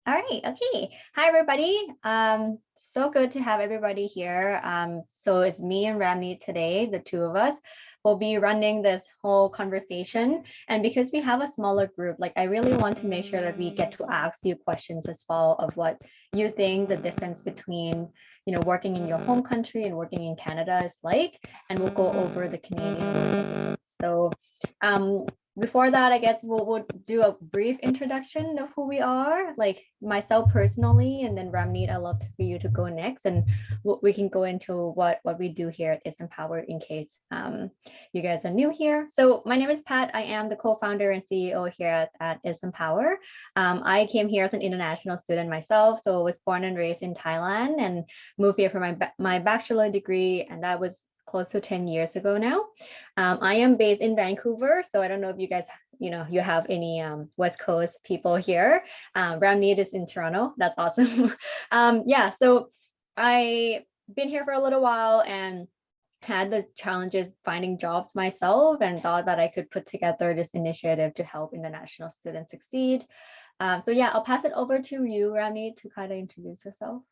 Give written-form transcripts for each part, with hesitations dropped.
All right. Okay. Hi, everybody. So good to have everybody here. So it's me and Ramneet today, the two of us will be running this whole conversation. And because we have a smaller group, like I really want to make sure that we get to ask you questions as well of what you think the difference between, working in your home country and working in Canada is like, and we'll go over the Canadian. So before that, I guess we'll do a brief introduction of who we are, like myself personally, and then Ramneet, I'd love for you to go next, and we can go into what we do here at Isempower in case you guys are new here. So my name is Pat. I am the co-founder and CEO here at Isempower. I came here as an international student myself, so I was born and raised in Thailand and moved here for my bachelor degree, and that was close to 10 years ago now. I am based in Vancouver, so I don't know if you guys, you have any West Coast people here. Ramneet is in Toronto. That's awesome. Yeah, so I been here for a little while and had the challenges finding jobs myself and thought that I could put together this initiative to help international students succeed. So yeah, I'll pass it over to you, Ramneet, to kind of introduce yourself.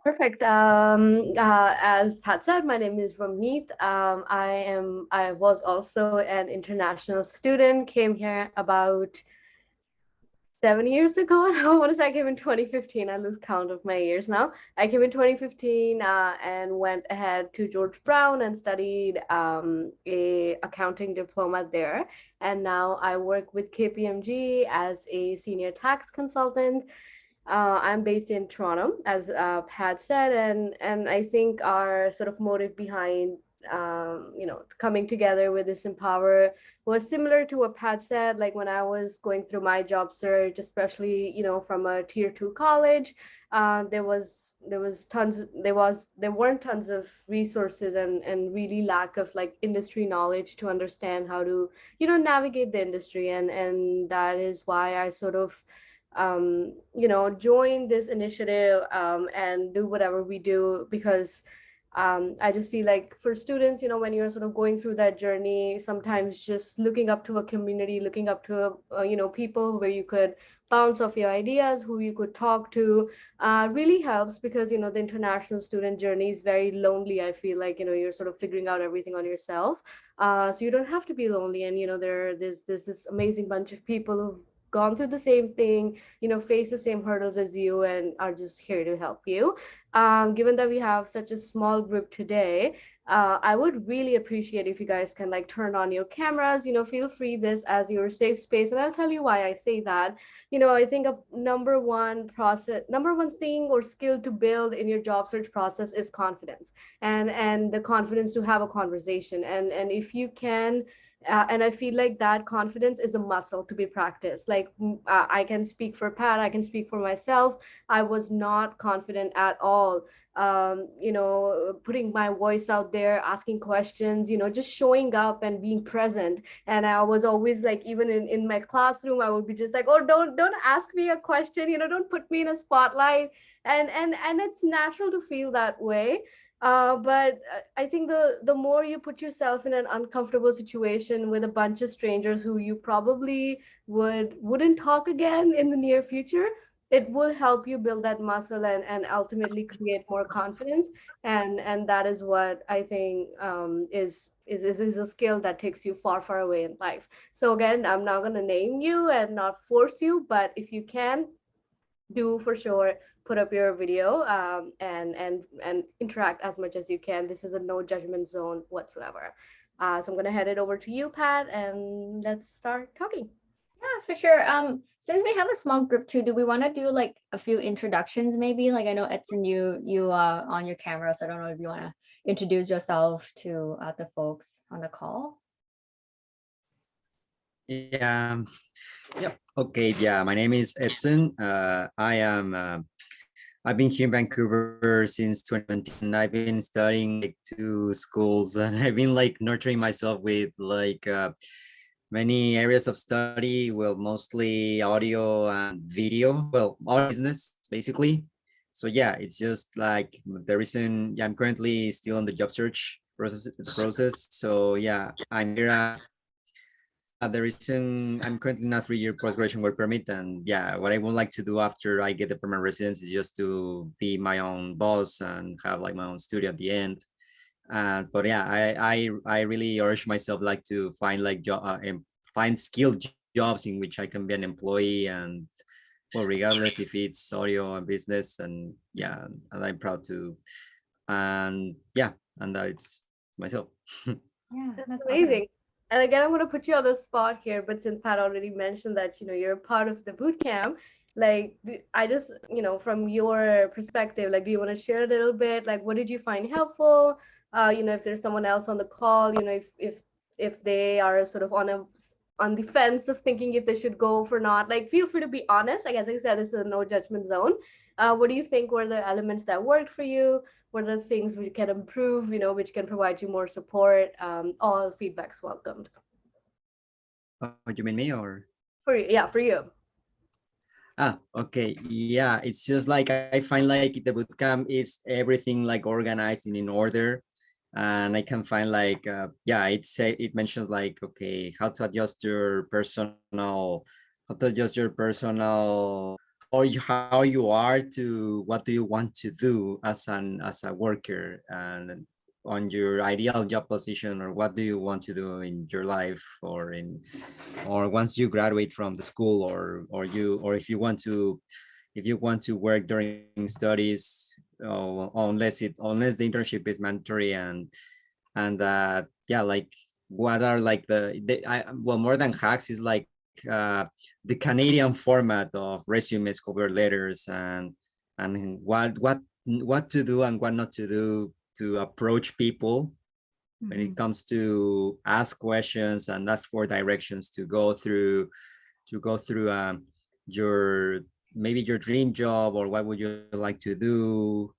Perfect. As Pat said, my name is Ramneet. I was also an international student, came here about 7 years ago. I want to say I came in 2015. I lose count of my years now. I came in 2015 and went ahead to George Brown and studied a accounting diploma there. And now I work with KPMG as a senior tax consultant. I'm based in Toronto, as Pat said, and I think our sort of motive behind coming together with Isempower was similar to what Pat said. Like when I was going through my job search, especially from a tier 2 college, there weren't tons of resources and really lack of like industry knowledge to understand how to navigate the industry, and that is why I sort of join this initiative and do whatever we do, because I just feel like for students, when you're sort of going through that journey, sometimes just looking up to a community, looking up to people where you could bounce off your ideas, who you could talk to, really helps, because the international student journey is very lonely. I feel like you're sort of figuring out everything on yourself, so you don't have to be lonely. And there's this amazing bunch of people who've gone through the same thing, face the same hurdles as you, and are just here to help you. Given that we have such a small group today, I would really appreciate if you guys can like turn on your cameras, feel free this as your safe space. And I'll tell you why I say that. I think a number one thing or skill to build in your job search process is confidence, and the confidence to have a conversation. And if you can and I feel like that confidence is a muscle to be practiced. Like I can speak for Pat, I can speak for myself. I was not confident at all, putting my voice out there, asking questions, just showing up and being present. And I was always like, even in my classroom, I would be just like, oh, don't ask me a question, don't put me in a spotlight. And it's natural to feel that way. But I think the more you put yourself in an uncomfortable situation with a bunch of strangers who you probably wouldn't talk again in the near future, it will help you build that muscle and ultimately create more confidence. And that is what I think is a skill that takes you far, far away in life. So again, I'm not going to name you and not force you, but if you can, do for sure put up your video, and interact as much as you can. This is a no judgment zone whatsoever. So I'm gonna head it over to you, Pat, and let's start talking. Yeah, for sure. Since we have a small group too, do we want to do like a few introductions maybe? Like I know Edson, you on your camera, so I don't know if you want to introduce yourself to the folks on the call. Yeah. Yep. Okay. Yeah. My name is Edson. I've been here in Vancouver since 2017. I've been studying like two schools, and I've been like nurturing myself with like many areas of study. Well, mostly audio and video. Well, audio business basically. So yeah, it's just like the reason. Yeah, I'm currently still on the job search process. So yeah, I'm here the reason I'm currently in a 3-year post-graduation work permit, and yeah, what I would like to do after I get the permanent residence is just to be my own boss and have like my own studio at the end. But yeah, I really urge myself like to find like find skilled jobs in which I can be an employee, and well, regardless if it's audio and business, and yeah, and I'm proud to, and yeah, and that it's myself. Yeah, That's that's awesome. amazing. And again, I'm going to put you on the spot here, but since Pat already mentioned that, you're part of the boot camp, like, I just, from your perspective, like, do you want to share a little bit? Like, what did you find helpful? If there's someone else on the call, if they are sort of on the fence of thinking if they should go for not, like, feel free to be honest. Like, as I said, this is a no judgment zone. What do you think were the elements that worked for you? What are the things we can improve, which can provide you more support? All feedback's welcomed. Oh, you mean me or? For you. Okay. Yeah, it's just like I find like the bootcamp is everything like organized and in order. And I can find like, yeah, it mentions like, okay, how to adjust your personal, how you are to what do you want to do as a worker, and on your ideal job position, or what do you want to do in your life, or once you graduate from the school, or if you want to work during studies, unless the internship is mandatory, and yeah, like what are like well, more than hacks is like the Canadian format of resumes, cover letters, and what to do and what not to do to approach people when it comes to ask questions and ask for directions to go through your maybe your dream job, or what would you like to do.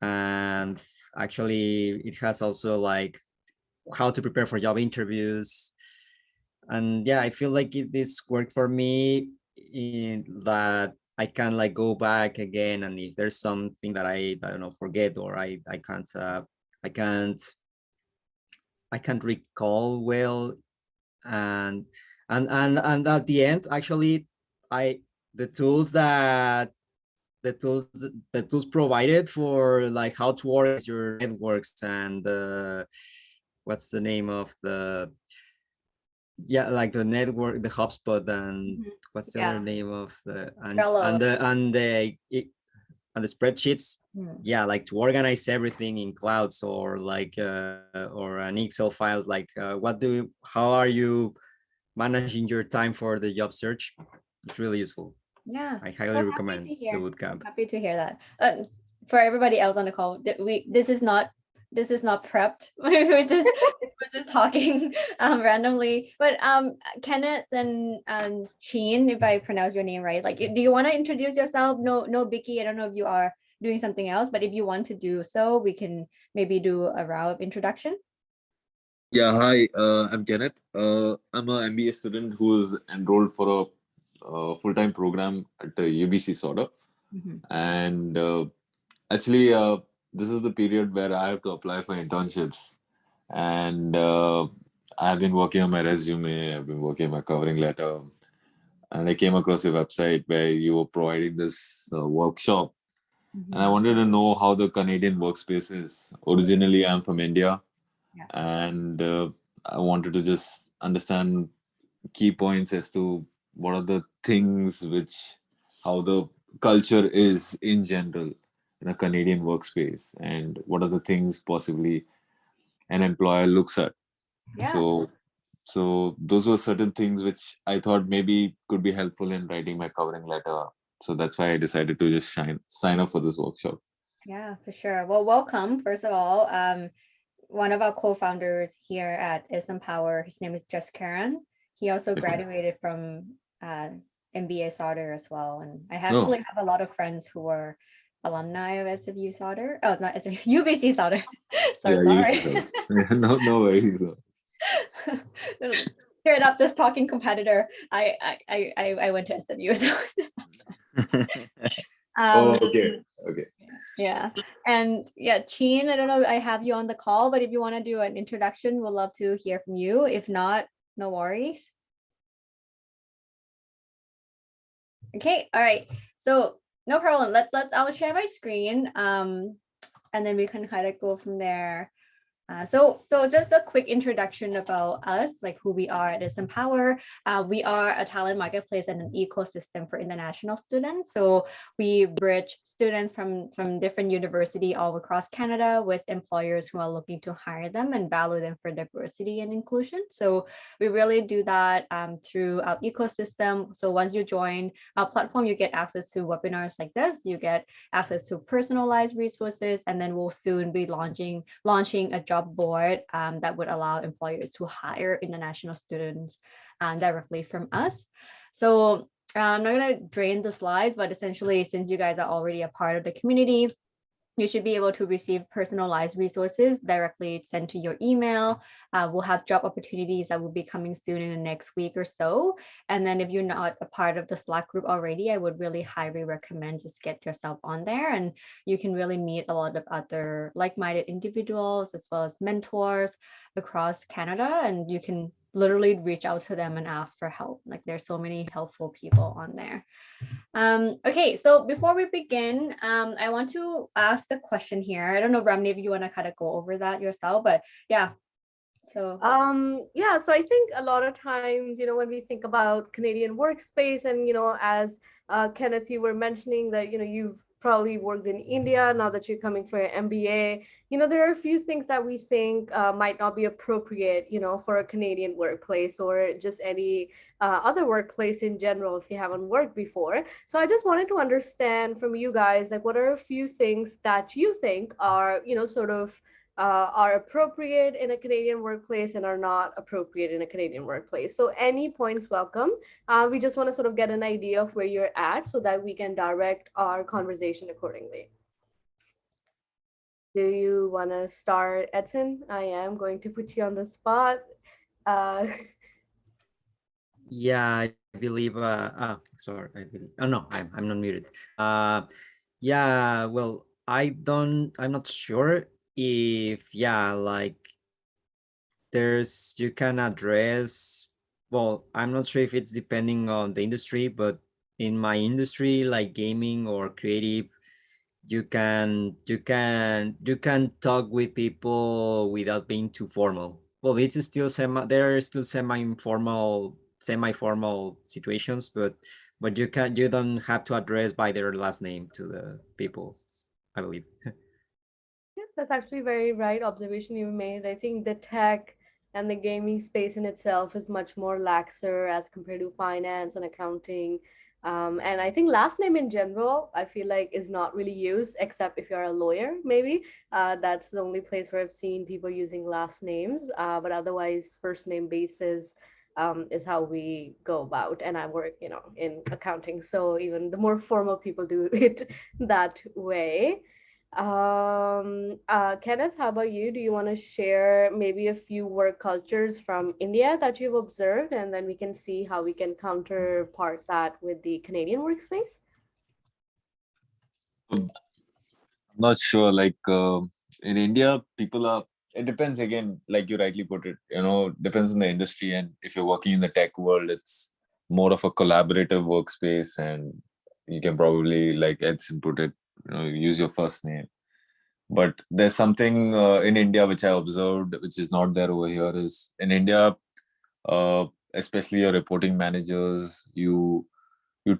And actually it has also like how to prepare for job interviews. And yeah, I feel like this worked for me, in that I can like go back again, and if there's something that I don't know, forget, or I can't I can't recall well, and and at the end, actually, I the tools that the tools provided for like how to organize your networks, and what's the name of the, yeah, like the network, the HubSpot, and what's the other name of the, and the spreadsheets. Yeah, like to organize everything in clouds, or like or an Excel file, like how are you managing your time for the job search? It's really useful. Yeah, I highly recommend the bootcamp. Happy to hear that. For everybody else on the call, this is not prepped. we're just talking randomly. But Kenneth and Sheen, if I pronounce your name right, like, do you want to introduce yourself? No, Vicky, I don't know if you are doing something else, but if you want to do so, we can maybe do a round of introduction. Yeah, hi, I'm Kenneth. I'm a MBA student who's enrolled for a full-time program at UBC sort of. And actually, this is the period where I have to apply for internships. And I've been working on my resume, I've been working on my covering letter. And I came across your website where you were providing this workshop. And I wanted to know how the Canadian workspace is. Originally, I'm from India. And I wanted to just understand key points as to what are the things how the culture is in general in a Canadian workspace, and what are the things possibly an employer looks at. So those were certain things which I thought maybe could be helpful in writing my covering letter. So that's why I decided to just sign up for this workshop. Yeah, for sure. Well, welcome, first of all. One of our co-founders here at Isempower, his name is Just Karen. He also graduated from MBA Sauder as well. And I actually have a lot of friends who were alumni of SFU Sauder. Oh, not SFU, UBC Sauder. Sorry. No worries. Straight up, just talking competitor. I went to SFU. So. Okay. Yeah. And yeah, Cheen, I don't know, I have you on the call, but if you want to do an introduction, we'd love to hear from you. If not, no worries. Okay, all right. So no problem. I'll share my screen. And then we can kind of go from there. So just a quick introduction about us, like who we are at Isempower. We are a talent marketplace and an ecosystem for international students. So we bridge students from different university all across Canada with employers who are looking to hire them and value them for diversity and inclusion. So we really do that through our ecosystem. So once you join our platform, you get access to webinars like this. You get access to personalized resources, and then we'll soon be launching a job board that would allow employers to hire international students directly from us. So I'm not going to drain the slides, but essentially, since you guys are already a part of the community, you should be able to receive personalized resources directly sent to your email. We'll have job opportunities that will be coming soon in the next week or so. And then if you're not a part of the Slack group already, I would really highly recommend just get yourself on there, and you can really meet a lot of other like-minded individuals as well as mentors across Canada. And you can literally reach out to them and ask for help. Like there's so many helpful people on there. Okay, so before we begin, I want to ask the question here. I don't know, Ramneet, if you want to kind of go over that yourself, but yeah. So Yeah, so I think a lot of times, when we think about Canadian workspace, and as Kenneth, you were mentioning that you've probably worked in India now that you're coming for your MBA. There are a few things that we think might not be appropriate, for a Canadian workplace or just any other workplace in general if you haven't worked before. So I just wanted to understand from you guys, like, what are a few things that you think are, sort of are appropriate in a Canadian workplace and are not appropriate in a Canadian workplace. So any points welcome. We just want to sort of get an idea of where you're at so that we can direct our conversation accordingly. Do you want to start, Edson? I am going to put you on the spot. Yeah, I believe sorry, oh no, I'm not muted. Yeah, well, I'm not sure if, yeah, like you can address, well, I'm not sure if it's depending on the industry, but in my industry, like gaming or creative, you can talk with people without being too formal. Well, it's still there are still semi-formal situations, but you don't have to address by their last name to the people, I believe. Yeah, that's actually very right observation you made. I think the tech and the gaming space in itself is much more laxer as compared to finance and accounting. And I think last name in general, I feel like is not really used except if you're a lawyer, maybe. That's the only place where I've seen people using last names. But otherwise, first name basis is how we go about. And I work, in accounting. So even the more formal people do it that way. Kenneth, how about you? Do you want to share maybe a few work cultures from India that you've observed, and then we can see how we can counterpart that with the Canadian workspace? I'm not sure. Like in India, it depends again, like you rightly put it, depends on the industry. And if you're working in the tech world, it's more of a collaborative workspace, and you can probably, like Edson put it, use your first name. But there's something in India which I observed, which is not there over here. Is in India, uh, especially your reporting managers, you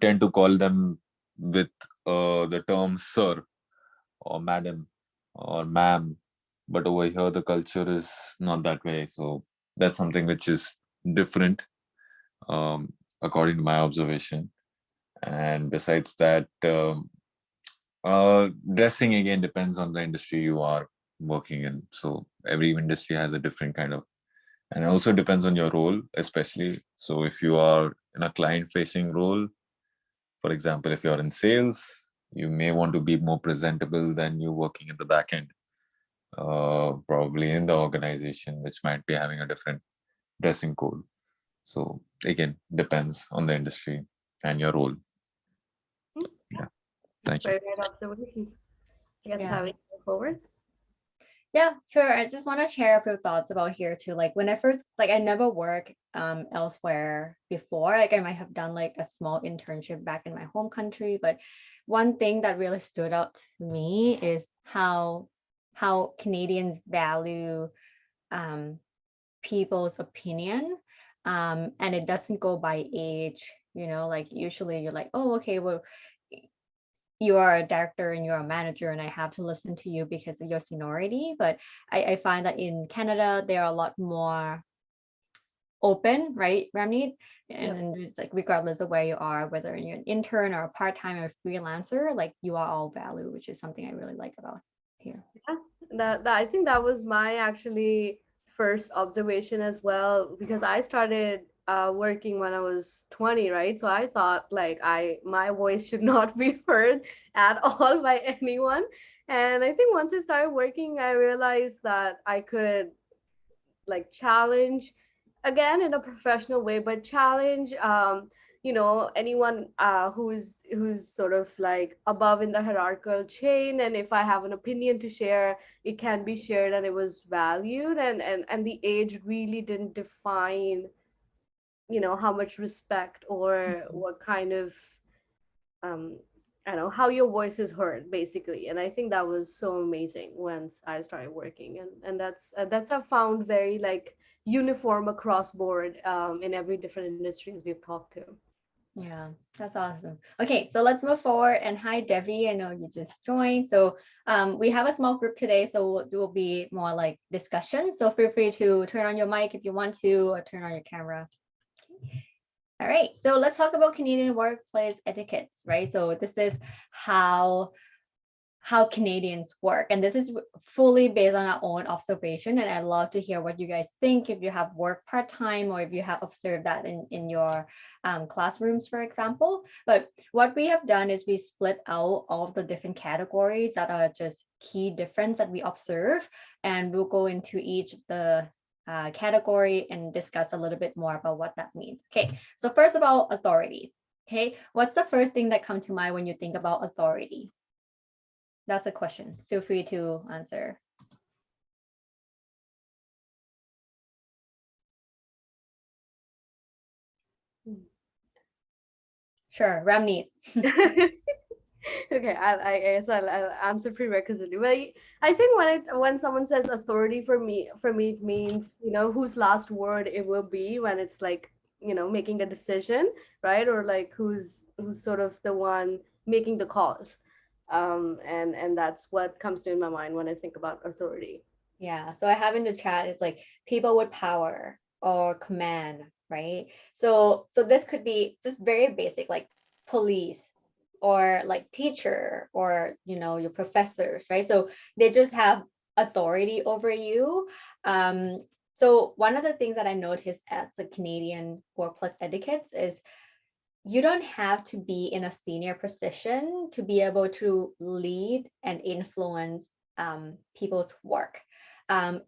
tend to call them with the term sir or madam or ma'am. But over here, the culture is not that way. So that's something which is different, according to my observation. And besides that, dressing again depends on the industry you are working in. So every industry has a different kind of, and it also depends on your role, especially. So if you are in a client facing role, for example, if you're in sales, you may want to be more presentable than you working in the back end, probably in the organization, which might be having a different dressing code. So again, depends on the industry and your role. Yeah. Thank you. Very right observations. I guess having forward. Yeah, sure. I just want to share a few thoughts about here too. Like when I first, like I never worked elsewhere before. Like I might have done like a small internship back in my home country, but one thing that really stood out to me is how Canadians value um people's opinion. And it doesn't go by age, you know, like usually you're like, oh, okay, well, you are a director and you're a manager and I have to listen to you because of your seniority. But I find that in Canada, they're a lot more open, right, Ramneet? Yep. And it's like regardless of where you are, whether you're an intern or a part-time or freelancer, like you are all valued, which is something I really like about here. Yeah, that I think that was my actually first observation as well, because I started working when I was 20, right? So I thought like my voice should not be heard at all by anyone. And I think once I started working, I realized that I could like challenge again in a professional way, but challenge anyone who's sort of like above in the hierarchical chain. And if I have an opinion to share, it can be shared and it was valued. And the age really didn't define how much respect or what kind of um I don't know how your voice is heard basically. And I think that was so amazing once I started working. And that's I found very like uniform across board in every different industries we've talked to. Yeah, that's awesome. Okay, so let's move forward. And hi, Devi. I know you just joined. So we have a small group today, so it will be more like discussion. So feel free to turn on your mic if you want to, or turn on your camera. All right, so let's talk about Canadian workplace etiquettes, right? So this is how Canadians work. And this is fully based on our own observation. And I'd love to hear what you guys think if you have worked part-time or if you have observed that in your classrooms, for example. But what we have done is we split out all of the different categories that are just key difference that we observe. And we'll go into each of the category and discuss a little bit more about what that means. Okay, so first of all, authority. Okay, what's the first thing that comes to mind when you think about authority? That's a question. Feel free to answer. Sure, Ramneet. Okay, I guess I'll answer prerequisitely. But I think when someone says authority, for me it means whose last word it will be when it's like making a decision, right? Or like who's sort of the one making the calls. And that's what comes to my mind when I think about authority. Yeah, so I have in the chat, it's like people with power or command, right? So this could be just very basic, like police or like teacher or your professors, right? So they just have authority over you. So one of the things that I noticed as a Canadian workplace etiquette is you don't have to be in a senior position to be able to lead and influence people's work.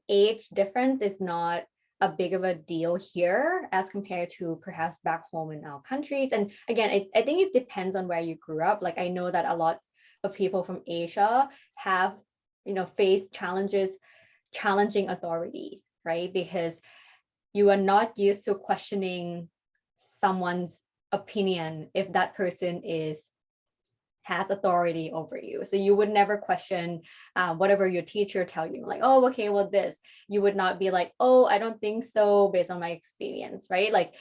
Age difference is not a big of a deal here as compared to perhaps back home in our countries. And again, I think it depends on where you grew up. Like I know that a lot of people from Asia have, faced challenging authorities, right? Because you are not used to questioning someone's opinion if that person has authority over you. So you would never question whatever your teacher tell you, like, oh, okay, well, this. You would not be like, oh, I don't think so based on my experience, right? Like,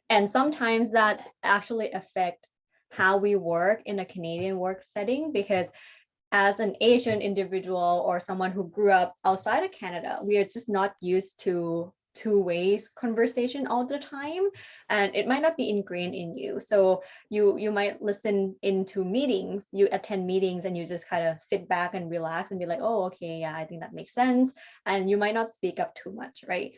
and sometimes that actually affect how we work in a Canadian work setting, because as an Asian individual or someone who grew up outside of Canada, we are just not used to two ways conversation all the time, and it might not be ingrained in you. So you might listen into meetings, you attend meetings, and you just kind of sit back and relax and be like, oh, okay, yeah, I think that makes sense, and you might not speak up too much, right?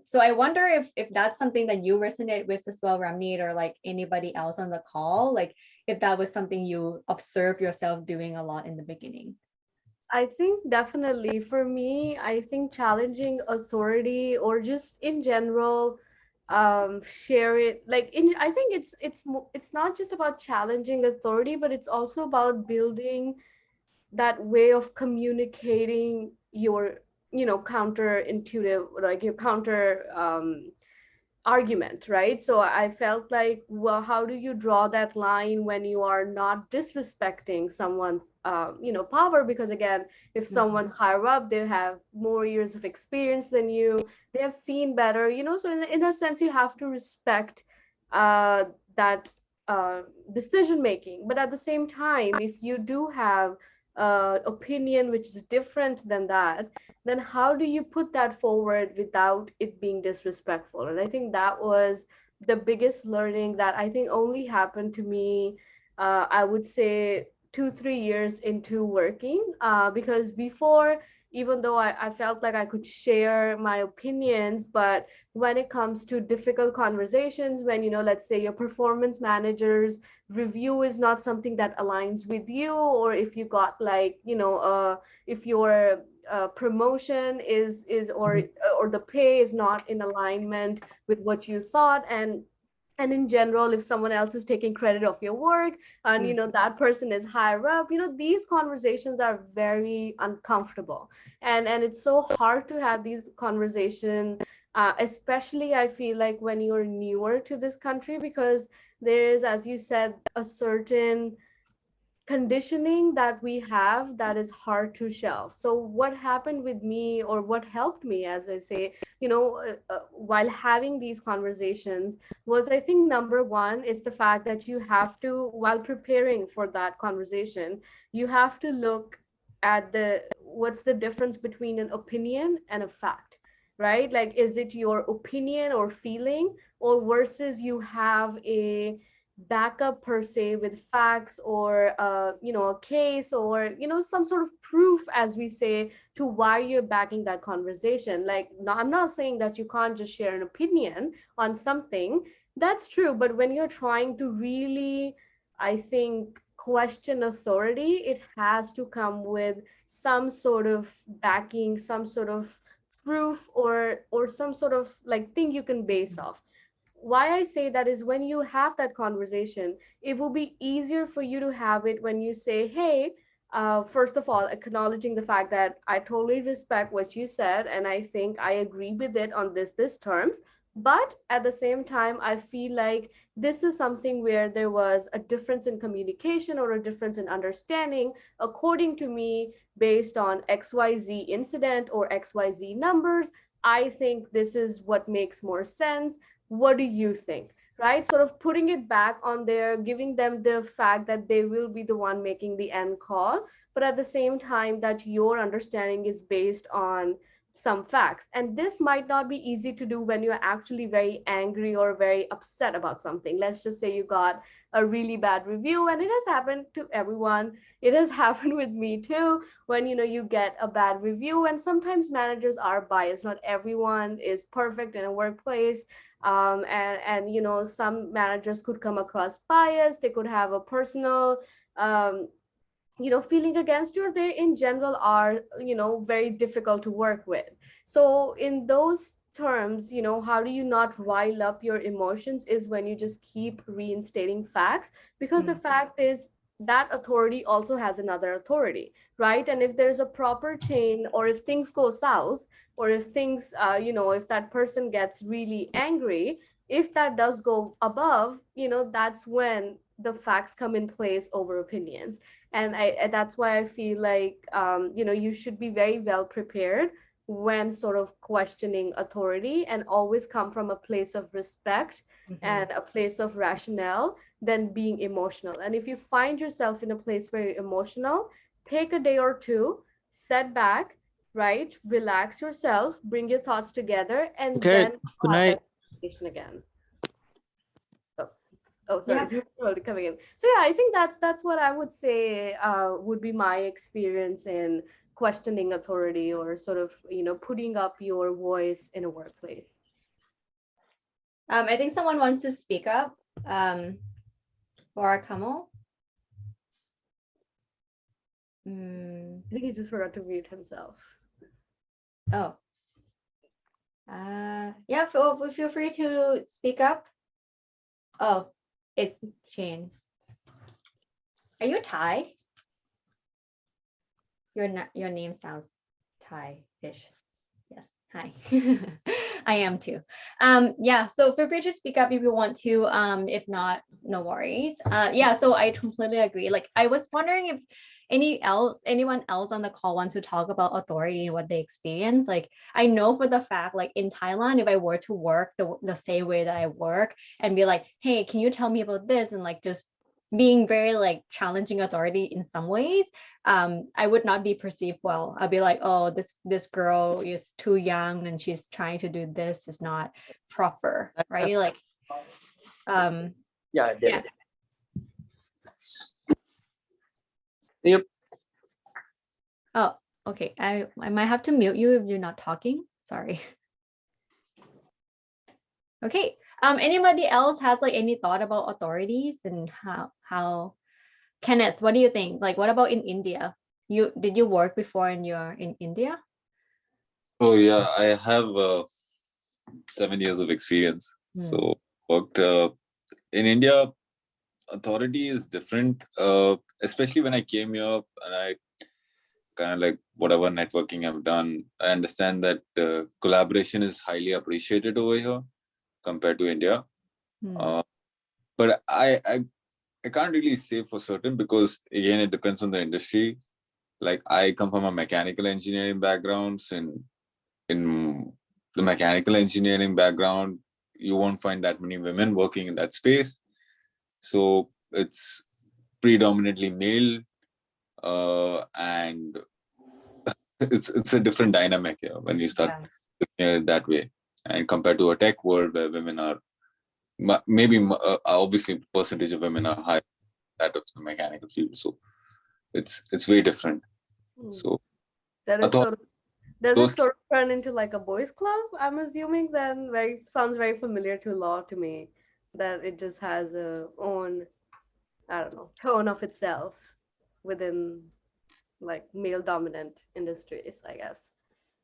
So I wonder if that's something that you resonate with as well, Ramneet, or like anybody else on the call, like if that was something you observe yourself doing a lot in the beginning. I think definitely for me, I think challenging authority or just in general, share it like I think it's not just about challenging authority, but it's also about building that way of communicating your, counterintuitive, like your counter argument, right? So I felt like, well, how do you draw that line when you are not disrespecting someone's, power? Because again, if someone's higher up, they have more years of experience than you, they have seen better, so in a sense, you have to respect that decision making. But at the same time, if you do have opinion which is different than that, then how do you put that forward without it being disrespectful? And I think that was the biggest learning that I think only happened to me, I would say 2 3 years into working, because before, even though I felt like I could share my opinions, but when it comes to difficult conversations, when, let's say your performance managers review is not something that aligns with you, or if you got like, if your promotion is or the pay is not in alignment with what you thought, and in general, if someone else is taking credit of your work, and that person is higher up, these conversations are very uncomfortable, and it's so hard to have these conversations, especially I feel like when you're newer to this country, because there is, as you said, a certain conditioning that we have that is hard to shelve. So what happened with me, or what helped me, as I say, while having these conversations, was, I think, number one is the fact that you have to, while preparing for that conversation, you have to look at what's the difference between an opinion and a fact, right? Like, is it your opinion or feeling, or versus you have a backup per se with facts, or a case, or some sort of proof, as we say, to why you're backing that conversation. Like, no, I'm not saying that you can't just share an opinion on something. That's true, but when you're trying to really, I think, question authority, it has to come with some sort of backing, some sort of proof, or some sort of like thing you can base off. Why I say that is, when you have that conversation, it will be easier for you to have it when you say, hey, first of all, acknowledging the fact that I totally respect what you said, and I think I agree with it on this terms. But at the same time, I feel like this is something where there was a difference in communication, or a difference in understanding, according to me, based on XYZ incident or XYZ numbers. I think this is what makes more sense. What do you think? Right? Sort of putting it back on there, giving them the fact that they will be the one making the end call, but at the same time that your understanding is based on some facts. And this might not be easy to do when you're actually very angry or very upset about something. Let's just say you got a really bad review, and it has happened to everyone. It has happened with me too, when you get a bad review, and sometimes managers are biased. Not everyone is perfect in a workplace, and some managers could come across biased. They could have a personal feeling against you, or they in general are very difficult to work with. So in those terms, how do you not rile up your emotions, is when you just keep reinstating facts, because the fact is that authority also has another authority, right? And if there's a proper chain, or if things go south, or if things if that person gets really angry, if that does go above, that's when the facts come in place over opinions. And that's why I feel like you should be very well prepared when sort of questioning authority, and always come from a place of respect and a place of rationale than being emotional. And if you find yourself in a place where you're emotional, take a day or two, set back, right? Relax yourself, bring your thoughts together, and Okay, then good have night. that conversation again. Oh, sorry, yeah. Coming in. So yeah, I think that's what I would say would be my experience in questioning authority, or sort of putting up your voice in a workplace. I think someone wants to speak up. For Kamal. I think he just forgot to mute himself. Oh. Yeah, feel free to speak up. Oh, it's Jane. Are you Thai? Your name sounds Thai-ish. Yes. Hi. I am too. Yeah, so feel free to speak up if you want to. If not, no worries. Yeah, so I completely agree. Like I was wondering if anyone else on the call wants to talk about authority and what they experience. Like I know for the fact, like in Thailand, if I were to work the same way that I work and be like, hey, can you tell me about this? And like just being very like challenging authority in some ways, I would not be perceived well. I'll be like, oh, this girl is too young and she's trying to do this is not proper, right? Like, Yeah, yeah. Yep. Oh, okay. I might have to mute you if you're not talking. Sorry. Okay. Anybody else has like any thought about authorities and how Kenneth, what do you think? Like, what about in India? Did you work before and you're in India? Oh yeah, I have 7 years of experience. So worked in India. Authority is different, especially when I came here and I kind of like whatever networking I've done. I understand that collaboration is highly appreciated over here compared to India. But I can't really say for certain because again it depends on the industry. Like I come from a mechanical engineering background, and in the mechanical engineering background, you won't find that many women working in that space. So it's predominantly male, and it's a different dynamic here when you start looking at it that way. And compared to a tech world where women are maybe obviously percentage of women are high that of the mechanical field, so it's very different. So that is sort of, does it sort of turn into like a boys club? I'm assuming then sounds very familiar to law to me, that it just has a own, I don't know, tone of itself within like male dominant industries, I guess.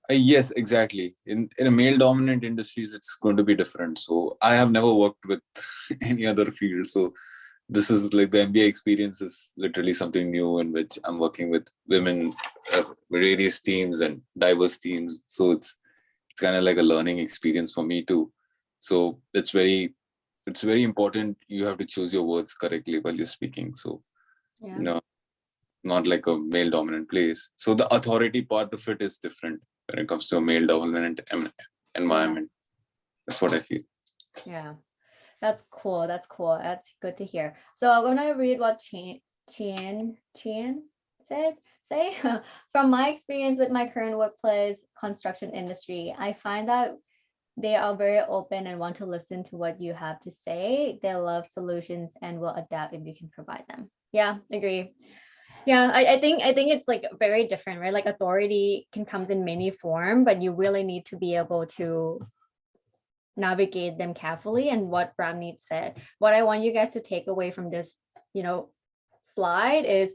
Yes, exactly. In a male dominant industries, it's going to be different. So I have never worked with any other field. So this is like the MBA experience is literally something new in which I'm working with women, various teams and diverse teams. So it's kind of like a learning experience for me too. So it's very important. You have to choose your words correctly while you're speaking. So not like a male dominant place. So the authority part of it is different when it comes to a male dominant environment. That's what I feel. Yeah, that's cool. That's cool. That's good to hear. So I'm gonna read what Chien say. From my experience with my current workplace construction industry, I find that they are very open and want to listen to what you have to say. They love solutions and will adapt if you can provide them. Yeah, agree. Yeah, I think it's like very different, right? Like authority can comes in many form, but you really need to be able to navigate them carefully. And what Ramneet said, what I want you guys to take away from this, slide is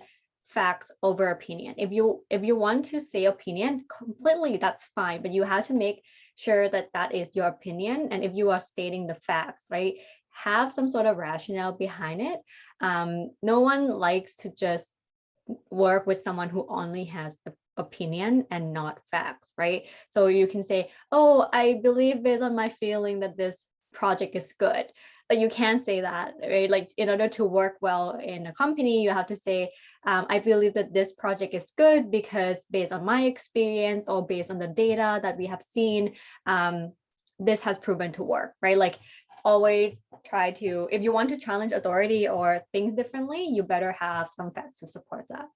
facts over opinion. If you want to say opinion completely, that's fine, but you have to make sure that that is your opinion. And if you are stating the facts, right, have some sort of rationale behind it. No one likes to just work with someone who only has the opinion and not facts, right? So you can say, oh, I believe based on my feeling that this project is good, but you can't say that, right? Like in order to work well in a company, you have to say, I believe that this project is good because based on my experience or based on the data that we have seen, this has proven to work, right? Like always try to, if you want to challenge authority or think differently, you better have some facts to support that.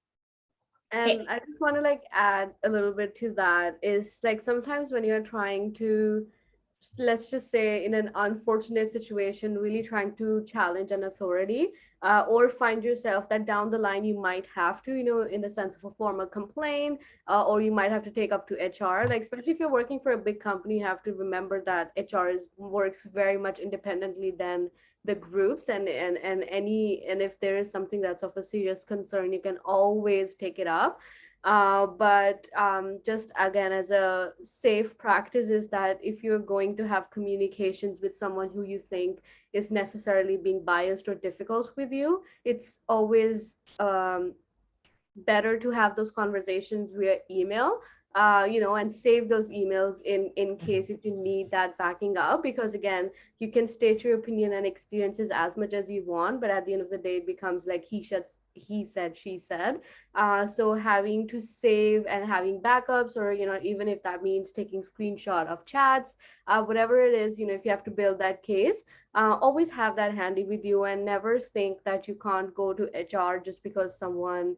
And I just want to like add a little bit to that is like sometimes when you're trying to, let's just say in an unfortunate situation, really trying to challenge an authority, or find yourself that down the line you might have to, in the sense of a formal complaint, or you might have to take up to HR. Like especially if you're working for a big company, you have to remember that HR works very much independently than the groups, and if there is something that's of a serious concern, you can always take it up. But just again, as a safe practice is that if you're going to have communications with someone who you think is necessarily being biased or difficult with you, it's always better to have those conversations via email, and save those emails in case if you need that backing up, because again, you can state your opinion and experiences as much as you want, but at the end of the day, it becomes like he said, she said. So having to save and having backups, or even if that means taking screenshot of chats, whatever it is, if you have to build that case, always have that handy with you, and never think that you can't go to HR just because someone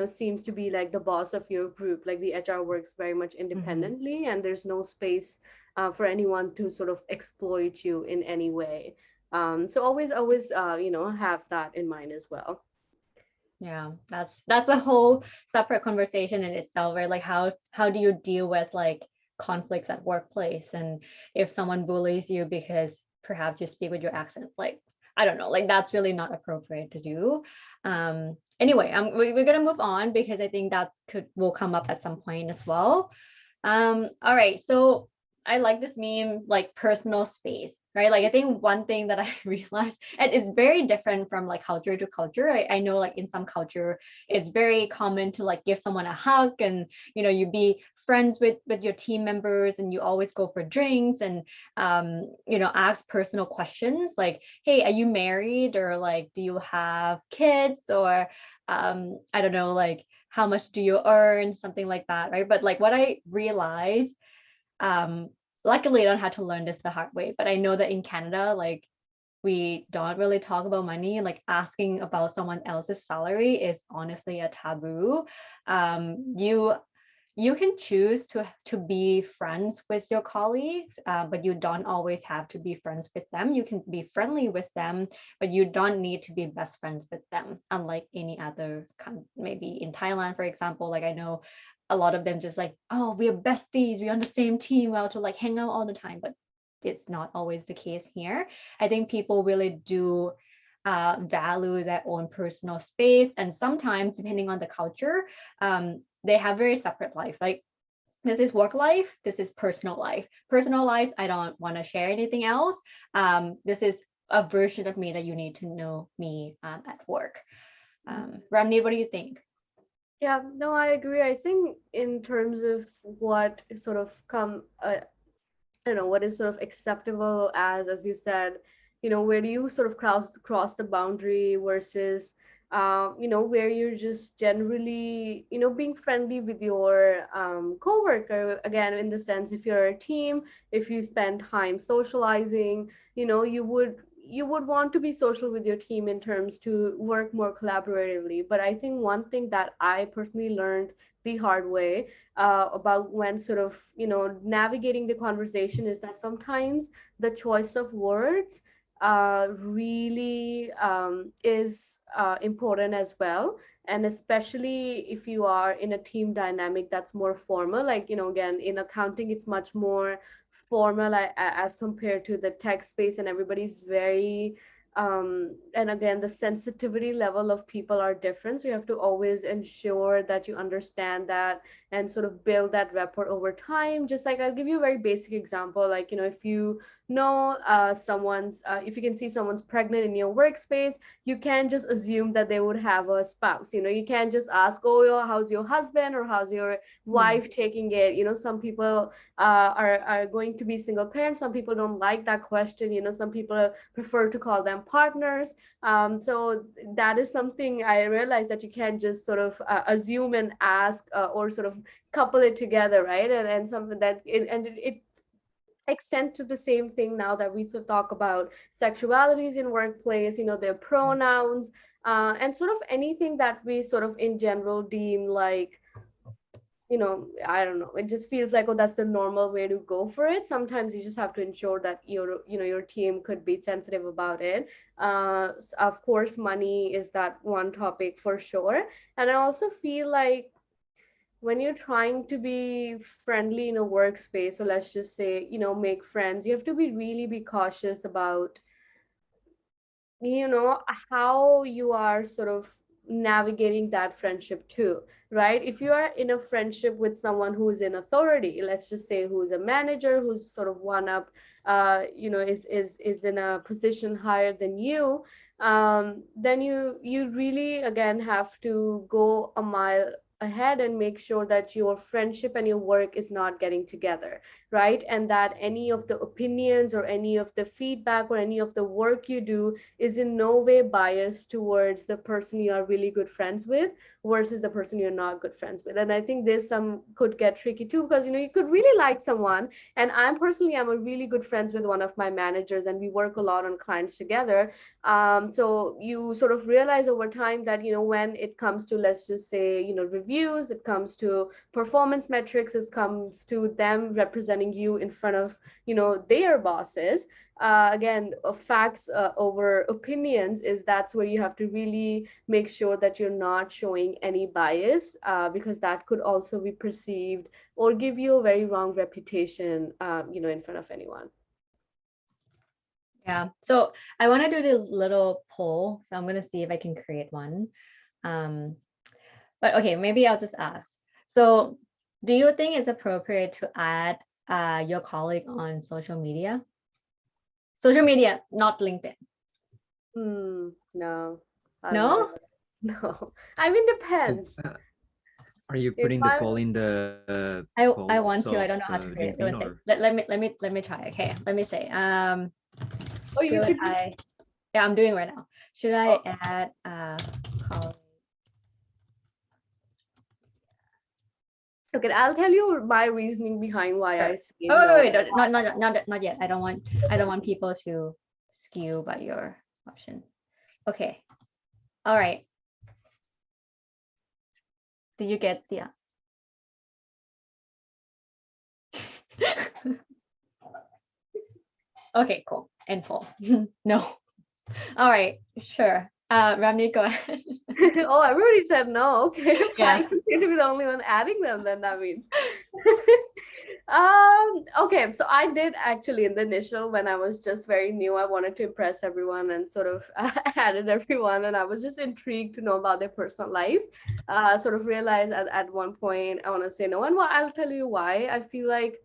seems to be like the boss of your group. Like the HR works very much independently, and there's no space for anyone to sort of exploit you in any way. So always, have that in mind as well. Yeah, that's a whole separate conversation in itself, right? Like how do you deal with like conflicts at workplace, and if someone bullies you because perhaps you speak with your accent, like I don't know, like that's really not appropriate to do. Anyway, we're gonna move on because I think that will come up at some point as well. All right, so I like this meme, like personal space, right? Like I think one thing that I realized, and it's very different from like culture to culture. I know like in some culture, it's very common to like give someone a hug, and you be friends with your team members, and you always go for drinks, and ask personal questions like, hey, are you married, or like, do you have kids, or I don't know, like how much do you earn, something like that, right? But like what I realized, luckily I don't have to learn this the hard way, but I know that in Canada, like we don't really talk about money. Like asking about someone else's salary is honestly a taboo. You can choose to be friends with your colleagues, but you don't always have to be friends with them. You can be friendly with them, but you don't need to be best friends with them, unlike any other maybe in Thailand, for example. Like I know a lot of them just like, oh, we're besties, we're on the same team, we have to like hang out all the time, but it's not always the case here. I think people really do value their own personal space, and sometimes depending on the culture, they have very separate life. Like this is work life, this is personal life. Personal life, I don't want to share anything else. This is a version of me that you need to know me at work. Ramneet, what do you think? Yeah, no, I agree. I think in terms of what sort of I don't know, what is sort of acceptable as you said, where do you sort of cross the boundary versus, where you're just generally, being friendly with your coworker. Again, in the sense, if you're a team, if you spend time socializing, you would want to be social with your team in terms to work more collaboratively. But I think one thing that I personally learned the hard way about when sort of navigating the conversation is that sometimes the choice of words really is important as well, and especially if you are in a team dynamic that's more formal. Like again, in accounting it's much more formal as compared to the tech space, and everybody's very and again, the sensitivity level of people are different, so you have to always ensure that you understand that and sort of build that rapport over time. Just like, I'll give you a very basic example. Like if you know someone's if you can see someone's pregnant in your workspace, you can't just assume that they would have a spouse. You can't just ask, oh, how's your husband, or how's your wife taking it. Some people are going to be single parents. Some people don't like that question. Some people prefer to call them partners. So that is something I realized, that you can't just sort of assume and ask or sort of couple it together, right? And something that it extend to the same thing now that we talk about sexualities in workplace, their pronouns, and sort of anything that we sort of in general deem like, I don't know, it just feels like, oh, that's the normal way to go for it. Sometimes you just have to ensure that your team could be sensitive about it. Of course, money is that one topic for sure. And I also feel like when you're trying to be friendly in a workspace, so let's just say, make friends, you have to be cautious about, how you are sort of navigating that friendship too, right? If you are in a friendship with someone who is in authority, let's just say who's a manager, who's sort of one up, is in a position higher than you, then you really again have to go a mile ahead and make sure that your friendship and your work is not getting together, right? And that any of the opinions or any of the feedback or any of the work you do is in no way biased towards the person you are really good friends with versus the person you're not good friends with. And I think this some could get tricky too, because you could really like someone, and I'm a really good friends with one of my managers, and we work a lot on clients together. So you sort of realize over time that when it comes to, let's just say, reviews, it comes to performance metrics, it comes to them representing you in front of their bosses. Again, facts over opinions, is that's where you have to really make sure that you're not showing any bias, because that could also be perceived or give you a very wrong reputation in front of anyone. Yeah, so I want to do the little poll, so I'm going to see if I can create one. But okay, maybe I'll just ask. So do you think it's appropriate to add your colleague on social media? Social media, not LinkedIn. No. No? No. I mean, depends. Are you If putting the I'm poll in the I posts want to. I of don't know how the to create it. LinkedIn or? Let me try. Okay, let me say. Oh, you Should could. I? Yeah, I'm doing right now. Should I Oh. add colleague? Okay, I'll tell you my reasoning behind why I say Oh, no. wait, not yet. I don't want people to skew by your option. Okay. All right. Did you get the? Okay, cool. And full. No. All right, sure. Ramneet, go ahead. Oh, everybody said no. Okay, Yeah. fine. You seem to be the only one adding them, then that means. Okay, so I did actually in the initial, when I was just very new, I wanted to impress everyone and sort of added everyone, and I was just intrigued to know about their personal life. Sort of realized at one point I want to say no, and well, I'll tell you why. I feel like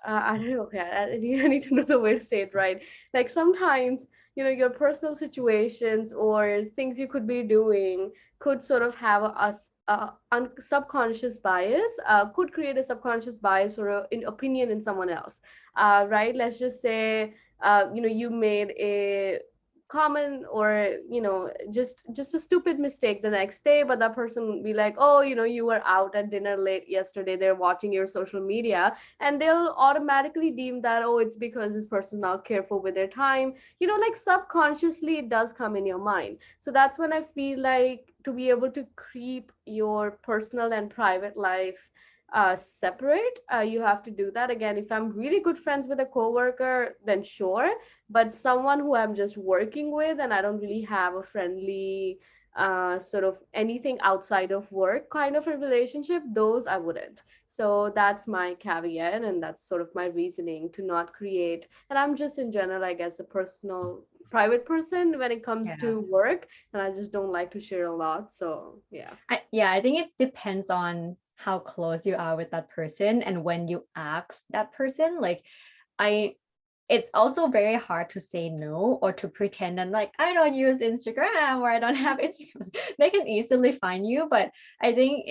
I don't know. Okay, I need to know the way to say it right. Like sometimes, your personal situations or things you could be doing could sort of have subconscious bias, could create a subconscious bias or an opinion in someone else. Right? Let's just say, you made a common or just a stupid mistake the next day, but that person would be like, oh, you were out at dinner late yesterday, they're watching your social media, and they'll automatically deem that, oh, it's because this person's not careful with their time. Like subconsciously it does come in your mind. So that's when I feel like, to be able to keep your personal and private life separate, you have to do that. Again, if I'm really good friends with a coworker, then sure, but someone who I'm just working with and I don't really have a friendly sort of anything outside of work kind of a relationship, those I wouldn't. So that's my caveat, and that's sort of my reasoning to not create. And I'm just in general, I guess, a personal private person when it comes to work, and I just don't like to share a lot. So yeah. I think it depends on how close you are with that person and when you ask that person. Like it's also very hard to say no or to pretend and like, I don't use Instagram or I don't have Instagram. They can easily find you, but I think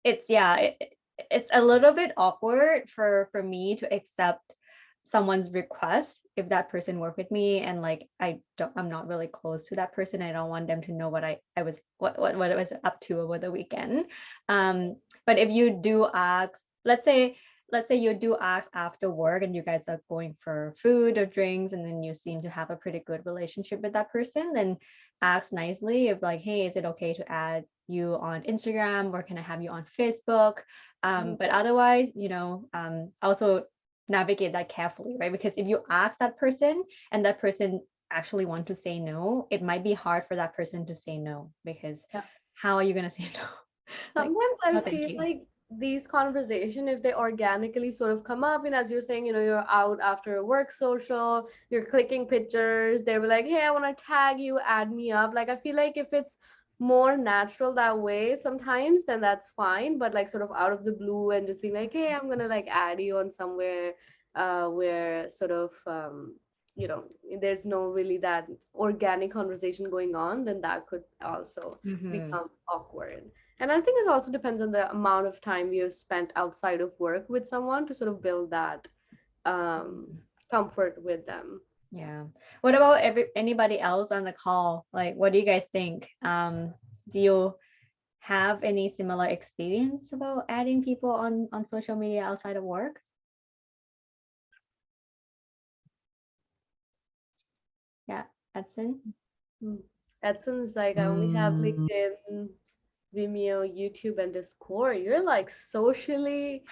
it's a little bit awkward for me to accept someone's request if that person worked with me and like I'm not really close to that person. I don't want them to know what I was what I was up to over the weekend. But if you do ask, let's say you do ask after work and you guys are going for food or drinks and then you seem to have a pretty good relationship with that person, then ask nicely if like, hey, is it okay to add you on Instagram or can I have you on Facebook? But otherwise, also navigate that carefully, right? Because if you ask that person and that person actually want to say no, it might be hard for that person to say no, because how are you going to say no? Sometimes I no, feel like these conversations, if they organically sort of come up, and as you're saying, you're out after a work social, you're clicking pictures, they were like, hey, I want to tag you, add me up. Like, I feel like if it's more natural that way sometimes, then that's fine. But like sort of out of the blue and just being like, hey, I'm gonna like add you on somewhere where sort of there's no really that organic conversation going on, then that could also become awkward. And I think it also depends on the amount of time you've spent outside of work with someone to sort of build that comfort with them. Yeah. What about anybody else on the call? Like, what do you guys think? Do you have any similar experience about adding people on social media outside of work? Yeah, Edson. Edson's like, I only have LinkedIn, Vimeo, YouTube, and Discord. You're like socially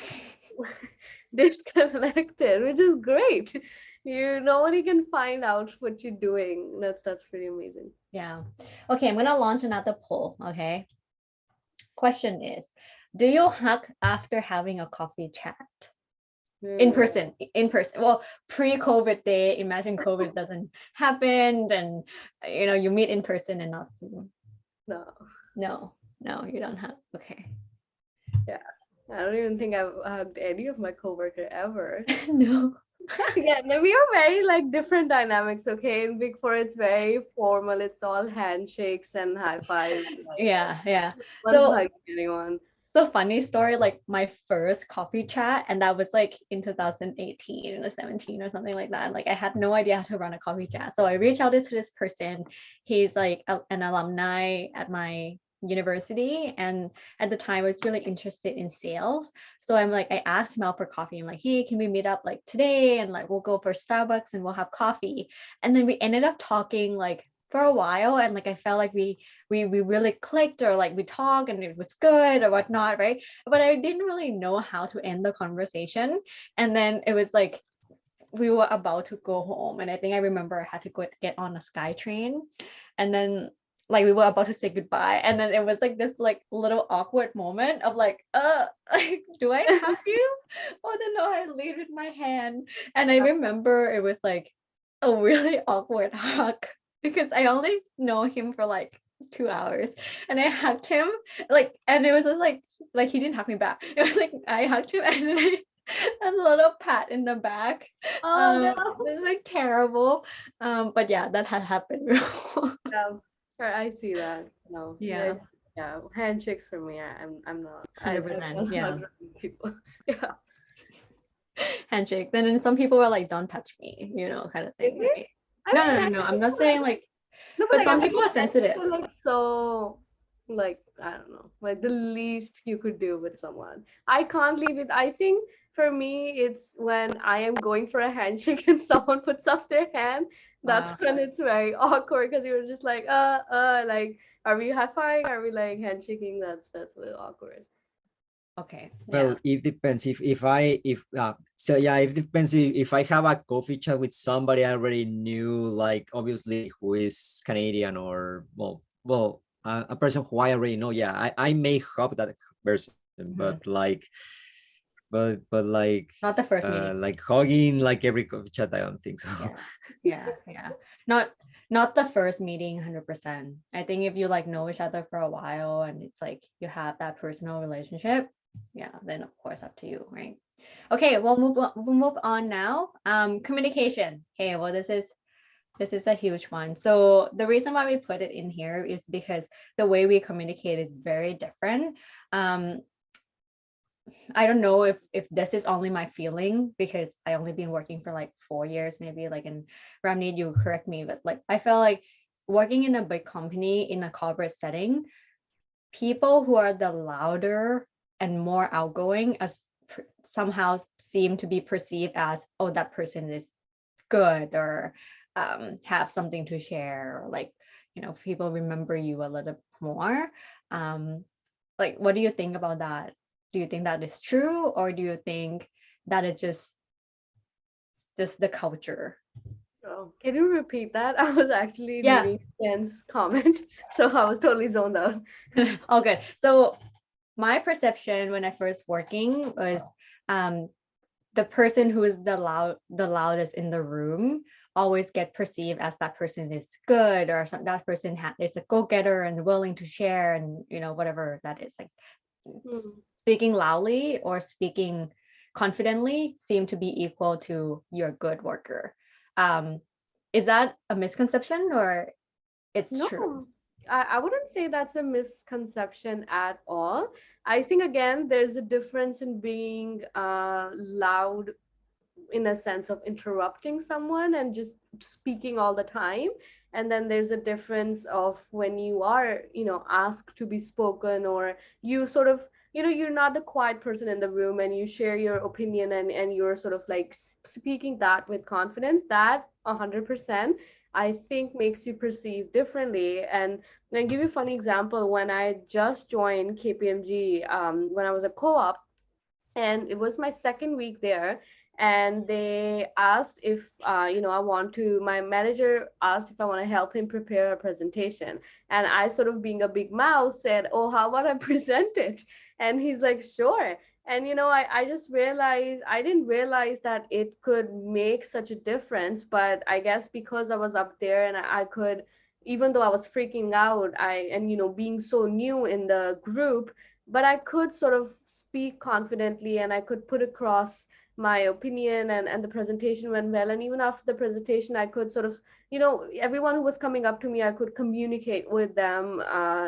disconnected, which is great. Nobody can find out what you're doing. That's pretty amazing. Yeah. Okay, I'm gonna launch another poll. Okay. Question is, do you hug after having a coffee chat? In person. Well, pre-COVID day, imagine COVID doesn't happen, and you meet in person and not Zoom. No, you don't have. Okay. Yeah, I don't even think I've hugged any of my coworkers ever. No. Yeah, no, we are very like different dynamics. Okay, in Big Four, it's very formal. It's all handshakes and high fives. Yeah. So hugging anyone. So funny story, like my first coffee chat, and that was like in 2018 or 17 or something like that. Like I had no idea how to run a coffee chat. So I reached out to this person. He's like an alumni at my university, and at the time I was really interested in sales. So I asked him out for coffee. I'm like, hey, can we meet up like today? And like we'll go for Starbucks and we'll have coffee. And then we ended up talking like for a while, and like I felt like we really clicked, or like we talked and it was good or whatnot, right? But I didn't really know how to end the conversation. And then it was like we were about to go home, and I think I remember I had to get on a SkyTrain, and then like we were about to say goodbye, and then it was like this like little awkward moment of like do I have you? Oh no, I lead with my hand. And I remember it was like a really awkward hug, because I only know him for like 2 hours, and I hugged him and it was just like he didn't hug me back. It was like I hugged him and then a little pat in the back. No. This is like terrible. But yeah, that had happened before. Yeah, I see that. No. Yeah. Yeah. Handshakes for me. I'm not. 100%. Yeah. People. Yeah. Handshake. Then some people were like, "Don't touch me," kind of thing. Right? No. I'm not saying like. No, but some people are sensitive. Like so, like I don't know, like the least you could do with someone. I can't leave it. I think for me, it's when I am going for a handshake and someone puts up their hand. That's when it's very awkward, because you're just like, like, are we high-fiving? Are we like handshaking? That's a little awkward. Okay. Well, it depends if so yeah, it depends if I have a coffee chat with somebody I already knew, like obviously who is Canadian, or a person who I already know. Yeah, I may hug that person, but like not the first meeting. like hugging like every coffee chat, I don't think so. Yeah. Not the first meeting 100%. I think if you like know each other for a while and it's like you have that personal relationship, yeah, then of course up to you, right? Okay, we'll move on now. Communication. Okay, well this is a huge one. So the reason why we put it in here is because the way we communicate is very different. I don't know if this is only my feeling, because I only been working for like 4 years, maybe, like, in Ramneet, you correct me, but like I feel like working in a big company in a corporate setting, people who are the louder and more outgoing somehow seem to be perceived as, oh, that person is good, or have something to share, or like, people remember you a little more. Like, what do you think about that? Do you think that is true, or do you think that it's just the culture? Oh, can you repeat that? I was actually reading Ken's comment, so I was totally zoned out. Oh, good. So my perception when I first working was the person who is the loudest in the room always get perceived as that person is good, or that person is a go-getter and willing to share, and whatever that is, like speaking loudly or speaking confidently seem to be equal to you're a good worker. is that a misconception or it's true? No, I wouldn't say that's a misconception at all. I think again, there's a difference in being loud in a sense of interrupting someone and just speaking all the time. And then there's a difference of when you are, asked to be spoken, or you sort of, you're not the quiet person in the room and you share your opinion, and you're sort of like speaking that with confidence. That 100% I think makes you perceive differently. And I'll give you a funny example. When I just joined KPMG, when I was a co-op, and it was my second week there, and they asked if my manager asked if I want to help him prepare a presentation, and I, sort of being a big mouth, said, oh, how about I present it? And he's like, sure. And I just realized, I didn't realize that it could make such a difference, but I guess because I was up there and I could, even though I was freaking out, being so new in the group, but I could sort of speak confidently and I could put across my opinion, and the presentation went well. And even after the presentation, I could sort of, everyone who was coming up to me, I could communicate with them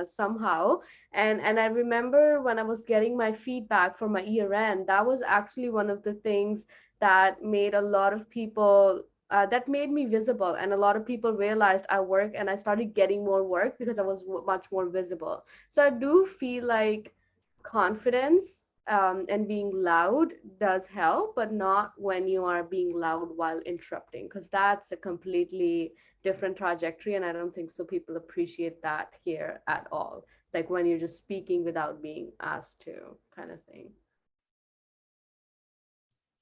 somehow. And I remember when I was getting my feedback for my year end, that was actually one of the things that made a lot of people that made me visible, and a lot of people realized I work, and I started getting more work because I was much more visible. So I do feel like confidence and being loud does help, but not when you are being loud while interrupting, because that's a completely different trajectory. And I don't think so people appreciate that here at all. Like when you're just speaking without being asked to, kind of thing.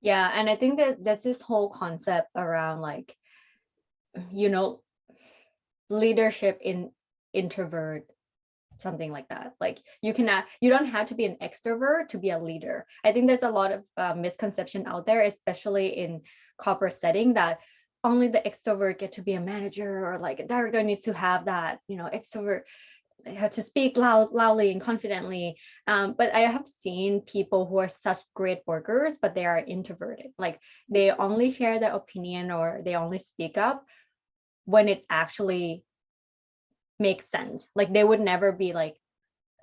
Yeah, and I think there's this whole concept around like, leadership in introvert, something like that. Like you don't have to be an extrovert to be a leader. I think there's a lot of misconception out there, especially in corporate setting, that only the extrovert get to be a manager, or like a director needs to have that, extrovert, they have to speak loudly and confidently. But I have seen people who are such great workers, but they are introverted. Like they only share their opinion, or they only speak up when it's actually makes sense. Like they would never be like,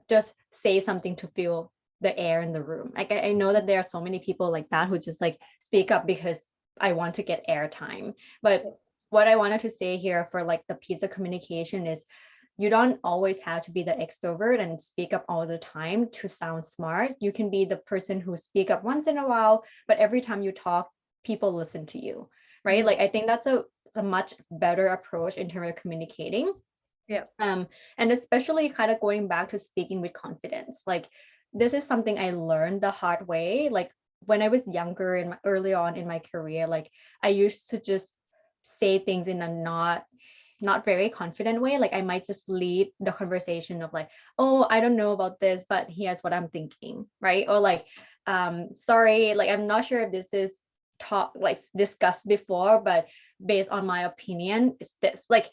just say something to fill the air in the room. Like I know that there are so many people like that who just like speak up because I want to get airtime. But what I wanted to say here for like the piece of communication is, you don't always have to be the extrovert and speak up all the time to sound smart. You can be the person who speak up once in a while, but every time you talk, people listen to you, right? Mm-hmm. Like I think that's a much better approach in terms of communicating. Yeah. And especially kind of going back to speaking with confidence. Like this is something I learned the hard way. Like when I was younger and early on in my career, like I used to just say things in a not very confident way. Like I might just lead the conversation of like, oh, I don't know about this, but here's what I'm thinking, right? Or like, sorry, like I'm not sure if this is discussed before, but based on my opinion, it's this. Like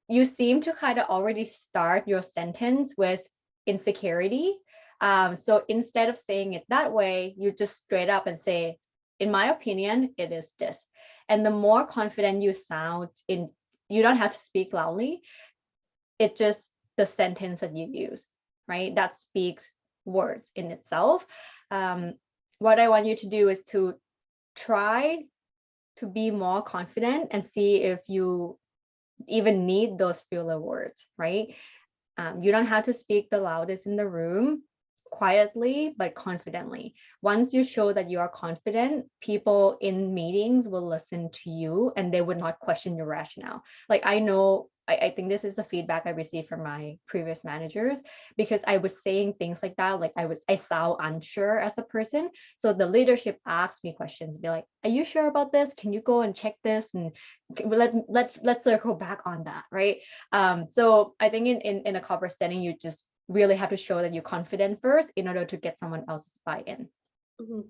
you seem to kind of already start your sentence with insecurity. So instead of saying it that way, you just straight up and say, in my opinion, it is this. And the more confident you sound in, you don't have to speak loudly. It just the sentence that you use, right? That speaks words in itself. What I want you to do is to try to be more confident and see if you even need those filler words, right? You don't have to speak the loudest in the room, quietly but confidently. Once you show that you are confident, people in meetings will listen to you and they would not question your rationale. Like I know, I think this is the feedback I received from my previous managers, because I was saying things like that. Like I sound unsure as a person. So the leadership asked me questions, be like, are you sure about this? Can you go and check this? And let's circle back on that, right? So I think in a corporate setting, you just really have to show that you're confident first in order to get someone else's buy-in. Mm-hmm.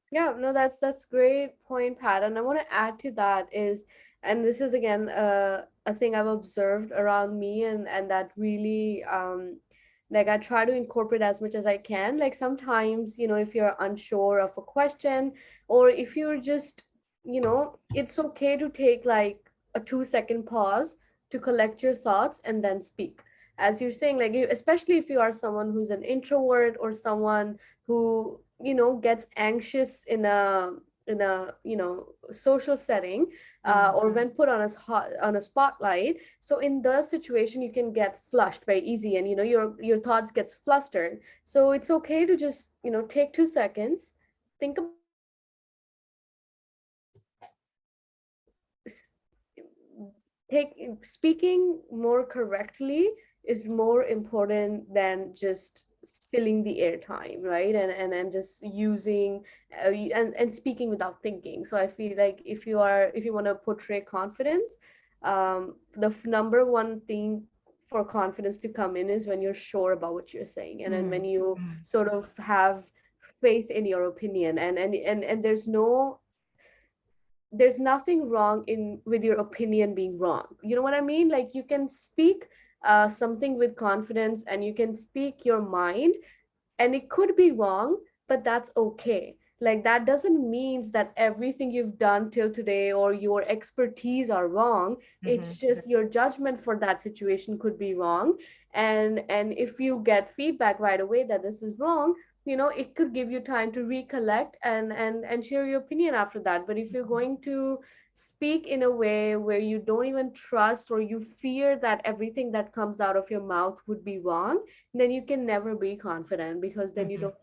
Yeah, no, that's great point, Pat. And I want to add to that is, and this is again a thing I've observed around me, and that really like I try to incorporate as much as I can. Like sometimes, if you're unsure of a question, or if you're just, it's okay to take like a 2-second pause to collect your thoughts and then speak. As you're saying, like especially if you are someone who's an introvert or someone who, gets anxious in a social setting, or when put on a spotlight. So in the situation, you can get flushed very easy, and your thoughts gets flustered. So it's okay to just take 2 seconds, think about take speaking more correctly is more important than just spilling the airtime, right? And just using and speaking without thinking. So I feel like if you want to portray confidence, the number one thing for confidence to come in is when you're sure about what you're saying, and then when you sort of have faith in your opinion, and there's nothing wrong in with your opinion being wrong. You know what I mean? Like you can speak something with confidence, and you can speak your mind, and it could be wrong, but that's okay. Like that doesn't mean that everything you've done till today or your expertise are wrong. It's just your judgment for that situation could be wrong. And if you get feedback right away that this is wrong, it could give you time to recollect and share your opinion after that. But if you're going to speak in a way where you don't even trust, or you fear that everything that comes out of your mouth would be wrong, then you can never be confident, because then you don't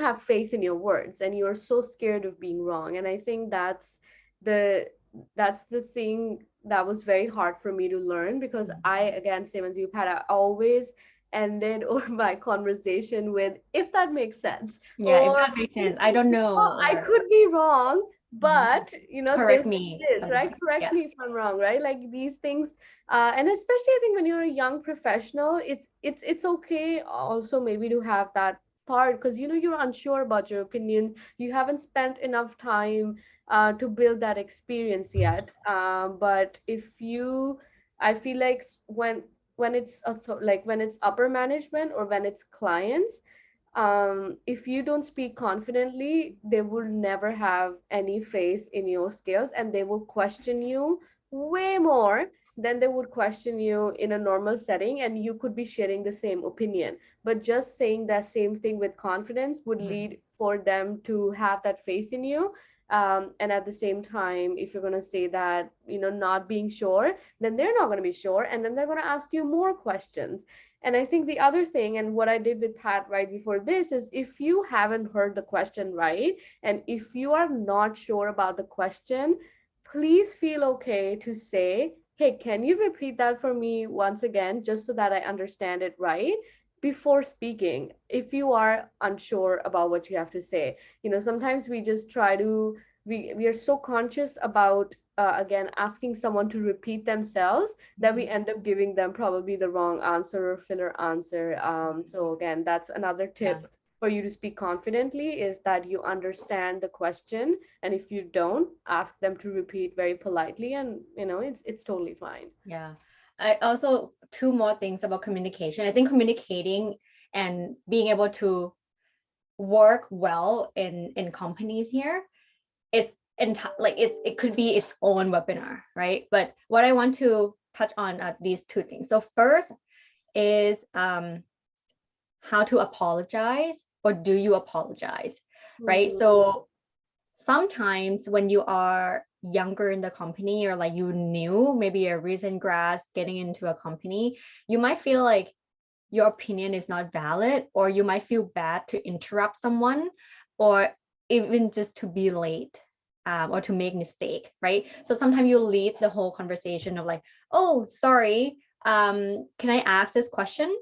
have faith in your words, and you're so scared of being wrong. And I think the that's the thing that was very hard for me to learn, because I, again, same as you've had, I always ended or my conversation with, if that makes sense. Yeah, if Or that makes sense. I don't know. I could be wrong, but Correct this me. is this, right? Correct me if I'm wrong, right? Like these things, and especially I think when you're a young professional, it's okay also maybe to have that part, because you're unsure about your opinion. You haven't spent enough time to build that experience yet. But I feel like when it's like when it's upper management or when it's clients, if you don't speak confidently, they will never have any faith in your skills, and they will question you way more than they would question you in a normal setting, and you could be sharing the same opinion. But just saying that same thing with confidence would lead for them to have that faith in you. And at the same time, if you're going to say that, not being sure, then they're not going to be sure, and then they're going to ask you more questions. And I think the other thing, and what I did with Pat right before this, is if you haven't heard the question right, and if you are not sure about the question, please feel okay to say, hey, can you repeat that for me once again, just so that I understand it right before speaking, if you are unsure about what you have to say. Sometimes we just try to, we are so conscious about again asking someone to repeat themselves that we end up giving them probably the wrong answer or filler answer. So again, that's another tip for you to speak confidently, is that you understand the question, and if you don't, ask them to repeat very politely, and it's totally fine. Yeah. I also, two more things about communication. I think communicating and being able to work well in companies here, it's like it could be its own webinar, right? But what I want to touch on are these two things. So first is how to apologize, or do you apologize, right? So sometimes when you are younger in the company, or like you new, maybe a recent grad getting into a company, you might feel like your opinion is not valid, or you might feel bad to interrupt someone, or even just to be late, or to make mistake, right? So sometimes you lead the whole conversation of like, oh, sorry, can I ask this question,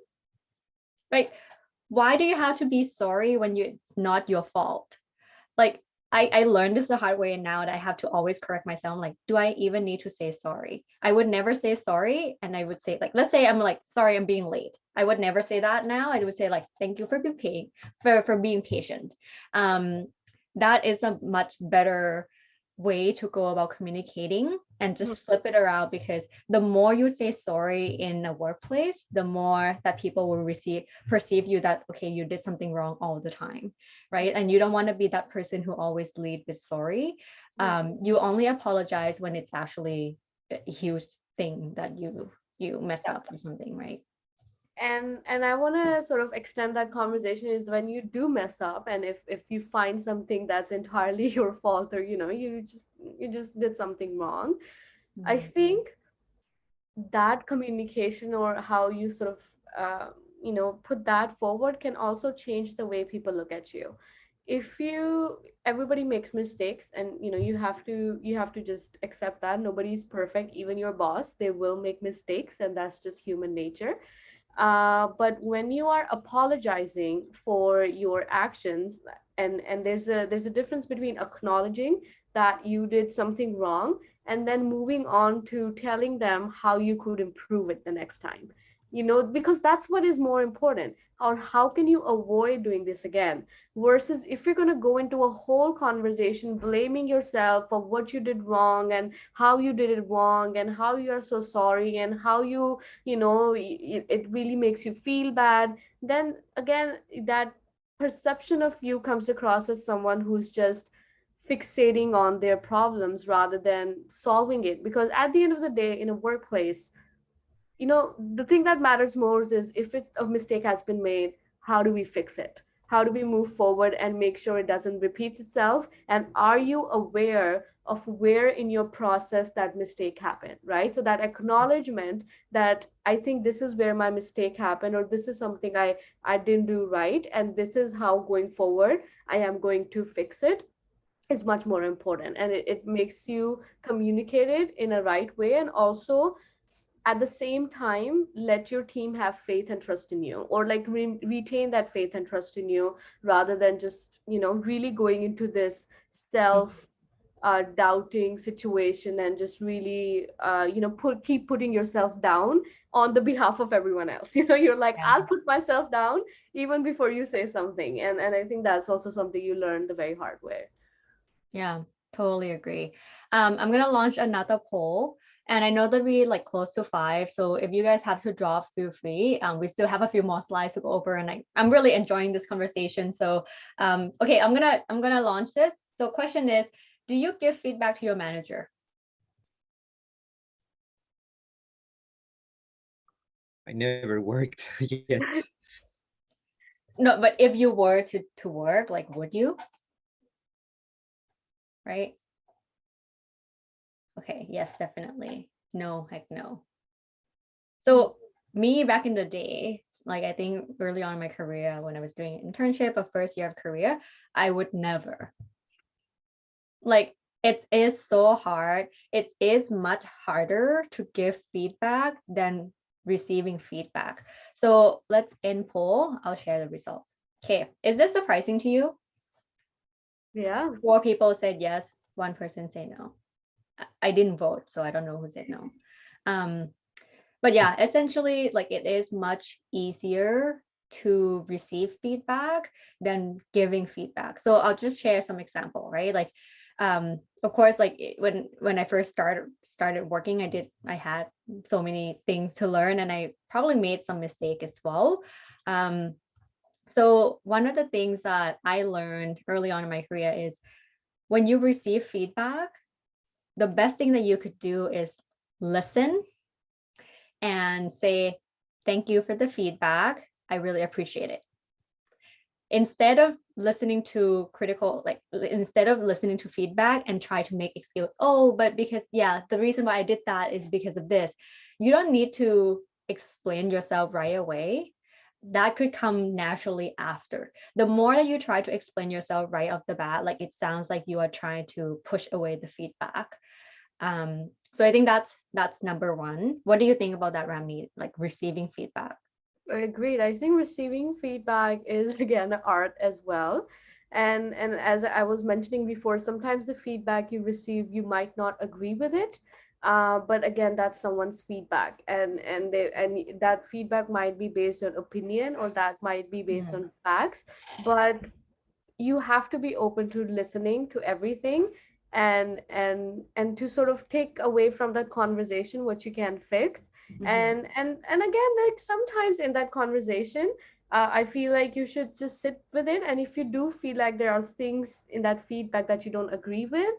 right? Why do you have to be sorry when it's not your fault? Like, I learned this the hard way, and now that I have to always correct myself. I'm like, do I even need to say sorry? I would never say sorry. And I would say, like, let's say I'm like, sorry, I'm being late. I would never say that now. I would say like, thank you for being patient. That is a much better way to go about communicating, and just flip it around, because the more you say sorry in a workplace, the more that people will perceive you that, okay, you did something wrong all the time, right? And you don't want to be that person who always lead with sorry. You only apologize when it's actually a huge thing that you mess up or something, right? And I want to sort of extend that conversation is when you do mess up, and if you find something that's entirely your fault, or you just did something wrong, I think that communication, or how you sort of put that forward, can also change the way people look at you. If you Everybody makes mistakes, and you have to just accept that nobody's perfect. Even your boss, they will make mistakes, and that's just human nature. But when you are apologizing for your actions, and there's a difference between acknowledging that you did something wrong, and then moving on to telling them how you could improve it the next time. Because that's what is more important. How can you avoid doing this again? Versus if you're going to go into a whole conversation blaming yourself for what you did wrong, and how you did it wrong, and how you are so sorry, and how it really makes you feel bad, then again, that perception of you comes across as someone who's just fixating on their problems rather than solving it. Because at the end of the day, in a workplace, the thing that matters most is, if it's a mistake has been made, how do we fix it? How do we move forward and make sure it doesn't repeat itself? And are you aware of where in your process that mistake happened, right? So that acknowledgement that, I think this is where my mistake happened, or this is something I didn't do right, and this is how going forward I am going to fix it, is much more important. And it makes you communicate it in a right way, and also at the same time let your team have faith and trust in you, or like retain that faith and trust in you, rather than just really going into this self doubting situation, and just really keep putting yourself down on the behalf of everyone else. You're like, Yeah. I'll put myself down even before you say something. And I think that's also something you learn the very hard way. Yeah, totally agree. I'm gonna launch another poll, and I know that we like close to 5. So if you guys have to drop, feel free. We still have a few more slides to go over, and I'm really enjoying this conversation. So okay, I'm gonna launch this. So question is, do you give feedback to your manager? I never worked yet. No, but if you were to work, like, would you? Right? Okay, yes, definitely. No, heck no. So me back in the day, like I think early on in my career, when I was doing an internship, a first year of career, I would never. Like, it is so hard. It is much harder to give feedback than receiving feedback. So let's end poll. I'll share the results. Okay, is this surprising to you? Yeah. 4 people said yes, 1 person said no. I didn't vote, so I don't know who said no. But yeah, essentially, like, it is much easier to receive feedback than giving feedback. So I'll just share some example, right? Like, of course, like when I first started working, I had so many things to learn, and I probably made some mistake as well. So one of the things that I learned early on in my career is, when you receive feedback, the best thing that you could do is listen and say, thank you for the feedback. I really appreciate it. Instead of listening to feedback and try to make excuse, oh, but because, yeah, the reason why I did that is because of this. You don't need to explain yourself right away. That could come naturally after. The more that you try to explain yourself right off the bat, like, it sounds like you are trying to push away the feedback. So I think that's number 1. What do you think about that, Ramneet? Like, receiving feedback? Agreed. I think receiving feedback is again an art as well. And as I was mentioning before, sometimes the feedback you receive, you might not agree with it. But again, that's someone's feedback, and that feedback might be based on opinion, or that might be based on facts. But you have to be open to listening to everything, and to sort of take away from that conversation what you can fix. And again, like sometimes in that conversation, I feel like you should just sit with it, and if you do feel like there are things in that feedback that you don't agree with,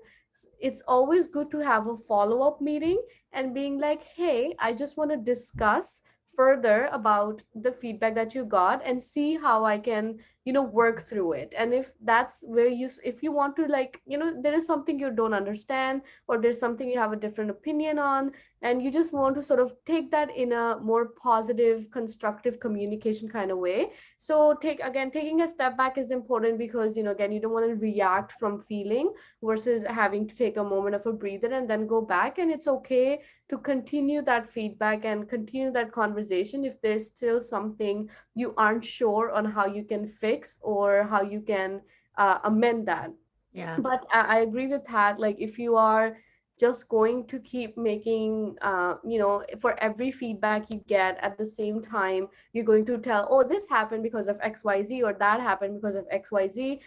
it's always good to have a follow-up meeting and being like, hey, I just want to discuss further about the feedback that you got and see how I can, work through it. And if that's where if you want to, like, there is something you don't understand, or there's something you have a different opinion on, and you just want to sort of take that in a more positive, constructive communication kind of way. So taking a step back is important, because again, you don't want to react from feeling versus having to take a moment of a breather and then go back. And it's okay to continue that feedback and continue that conversation if there's still something you aren't sure on how you can fix or how you can amend that. Yeah. But I agree with Pat. Like, if you are just going to keep making, for every feedback you get, at the same time, you're going to tell, oh, this happened because of XYZ, or that happened because of XYZ,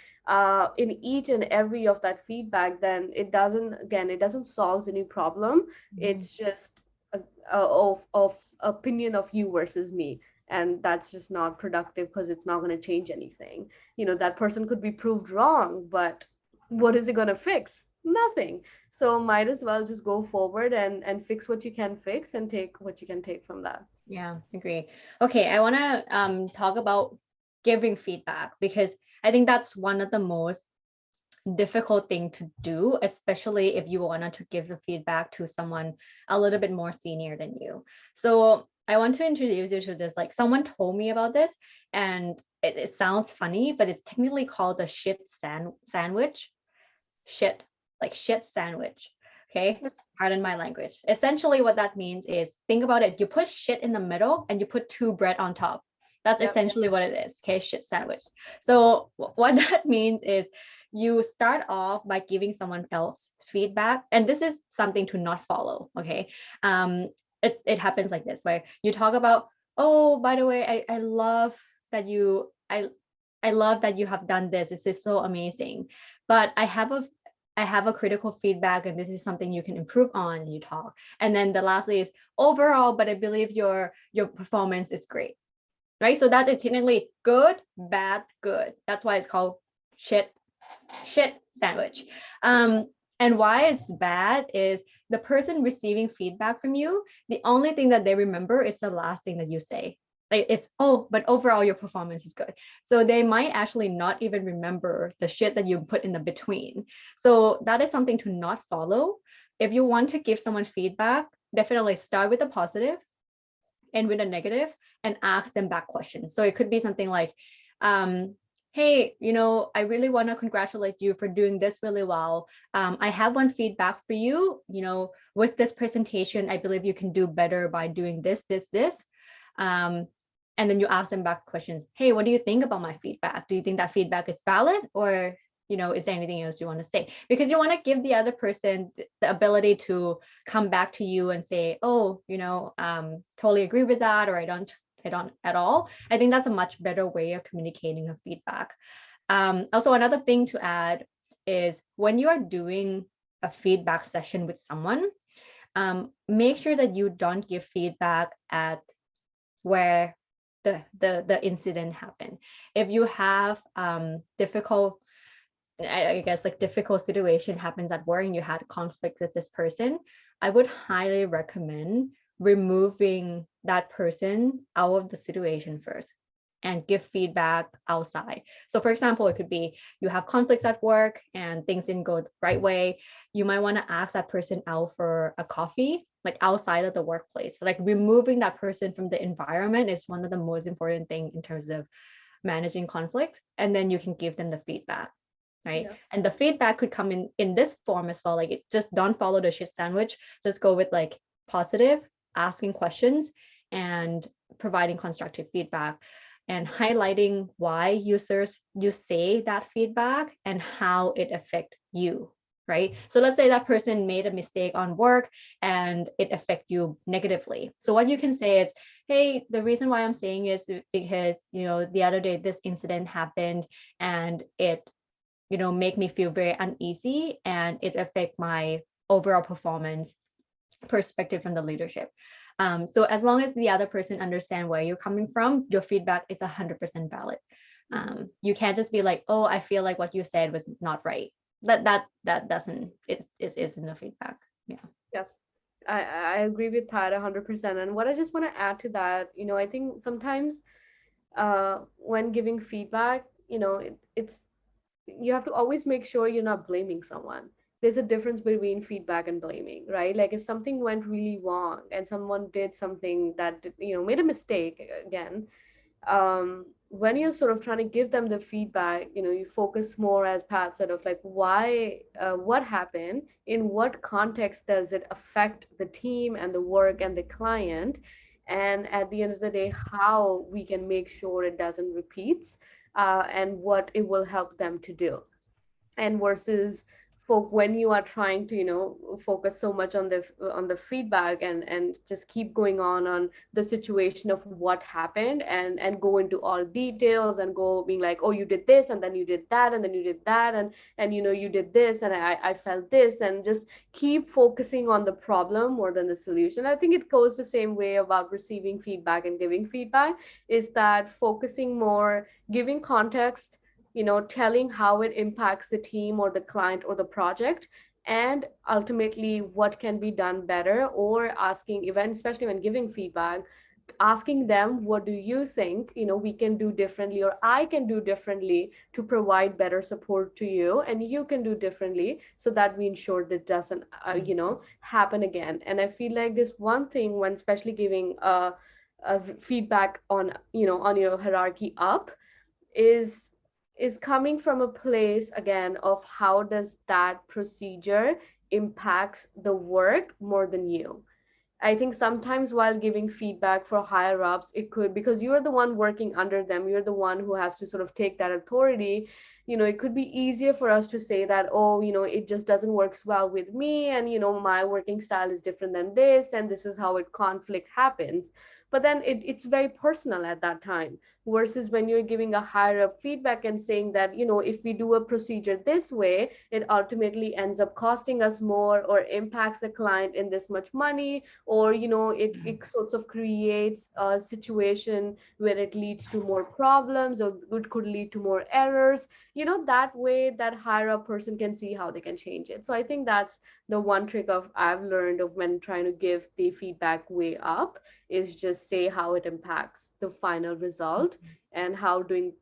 in each and every of that feedback, then it doesn't solve any problem. It's just of opinion of you versus me. And that's just not productive, because it's not going to change anything. That person could be proved wrong, but what is it going to fix? Nothing. So might as well just go forward and fix what you can fix and take what you can take from that. Yeah, agree. Okay, I want to talk about giving feedback, because I think that's one of the most difficult thing to do, especially if you wanted to give the feedback to someone a little bit more senior than you. So I want to introduce you to this. Like, someone told me about this, and it sounds funny, but it's technically called the sandwich. Shit sandwich. Okay, pardon my language. Essentially what that means is, think about it, you put shit in the middle and you put 2 bread on top. That's essentially what it is. Okay, shit sandwich. So what that means is, you start off by giving someone else feedback, and this is something to not follow. Okay, it happens like this, where you talk about, oh, by the way, I love that you have done this. This is so amazing, but I have a critical feedback, and this is something you can improve on. And you talk, and then the lastly is, overall, but I believe your performance is great, right? So that is technically good, bad, good. That's why it's called shit sandwich. And why it's bad is, the person receiving feedback from you, the only thing that they remember is the last thing that you say. Like, it's, oh, but overall your performance is good. So they might actually not even remember the shit that you put in the between. So that is something to not follow. If you want to give someone feedback, definitely start with a positive and with a negative, and ask them back questions. So it could be something like, hey, I really want to congratulate you for doing this really well. I have one feedback for you. With this presentation, I believe you can do better by doing this. And then you ask them back questions. Hey, what do you think about my feedback? Do you think that feedback is valid, or is there anything else you want to say? Because you want to give the other person the ability to come back to you and say, oh, totally agree with that, or I don't at all. I think that's a much better way of communicating a feedback. Also, another thing to add is, when you are doing a feedback session with someone, make sure that you don't give feedback at where the incident happened. If you have difficult situation happens at work, and you had conflicts with this person, I would highly recommend removing that person out of the situation first and give feedback outside. So for example, it could be, you have conflicts at work and things didn't go the right way. You might want to ask that person out for a coffee, like outside of the workplace. Like, removing that person from the environment is one of the most important things in terms of managing conflicts. And then you can give them the feedback, right? Yeah. And the feedback could come in this form as well. Like, just don't follow the shit sandwich. Just go with like positive, asking questions, and providing constructive feedback, and highlighting why you say that feedback and how it affects you, right? So let's say that person made a mistake on work and it affects you negatively. So what you can say is, hey, the reason why I'm saying is because, the other day this incident happened, and it make me feel very uneasy, and it affect my overall performance perspective from the leadership. So as long as the other person understand where you're coming from, your feedback is 100% valid. You can't just be like, oh, I feel like what you said was not right. That doesn't, it isn't a feedback. Yeah, I agree with that 100%. And what I just want to add to that, I think sometimes when giving feedback, it's you have to always make sure you're not blaming someone. There's a difference between feedback and blaming, right? Like if something went really wrong and someone did something that made a mistake again, when you're sort of trying to give them the feedback, you focus more, as Pat said, of like why, what happened, in what context does it affect the team and the work and the client, and at the end of the day, how we can make sure it doesn't repeats, and what it will help them to do. And versus when you are trying to focus so much on the feedback and just keep going on the situation of what happened and go into all details and go being like, oh, you did this and then you did that and then you did that and you did this and I felt this, and just keep focusing on the problem more than the solution. I think it goes the same way about receiving feedback and giving feedback, is that focusing more, giving context, telling how it impacts the team or the client or the project, and ultimately what can be done better, or asking, even especially when giving feedback, asking them, what do you think we can do differently, or I can do differently to provide better support to you, and you can do differently, so that we ensure that doesn't happen again. And I feel like this one thing, when especially giving feedback on on your hierarchy up, is coming from a place again of how does that procedure impacts the work more than you. I think sometimes while giving feedback for higher ups, it could, because you're the one working under them, you're the one who has to sort of take that authority, it could be easier for us to say that, oh, it just doesn't work well with me, and my working style is different than this, and this is how it conflict happens. But then it's very personal at that time, versus when you're giving a higher up feedback and saying that, if we do a procedure this way, it ultimately ends up costing us more or impacts the client in this much money, or it sorts of creates a situation where it leads to more problems, or it could lead to more errors, that way that higher up person can see how they can change it. So I think that's the one trick I've learned of when trying to give the feedback way up, is just say how it impacts the final result, and how doing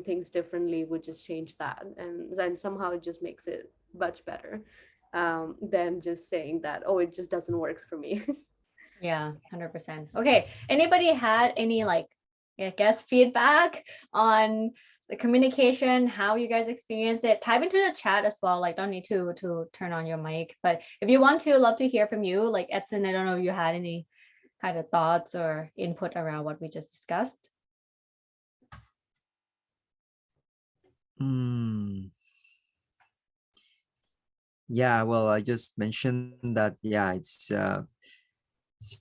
things differently would just change that, and then somehow it just makes it much better, than just saying that, oh, it just doesn't work for me. Yeah, 100%. Okay, anybody had any I guess feedback on the communication, how you guys experience it? Type into the chat as well. Don't need to turn on your mic, but if you want to, love to hear from you. Edson, I don't know if you had any kind of thoughts or input around what we just discussed. Yeah, well, I just mentioned that, yeah, it's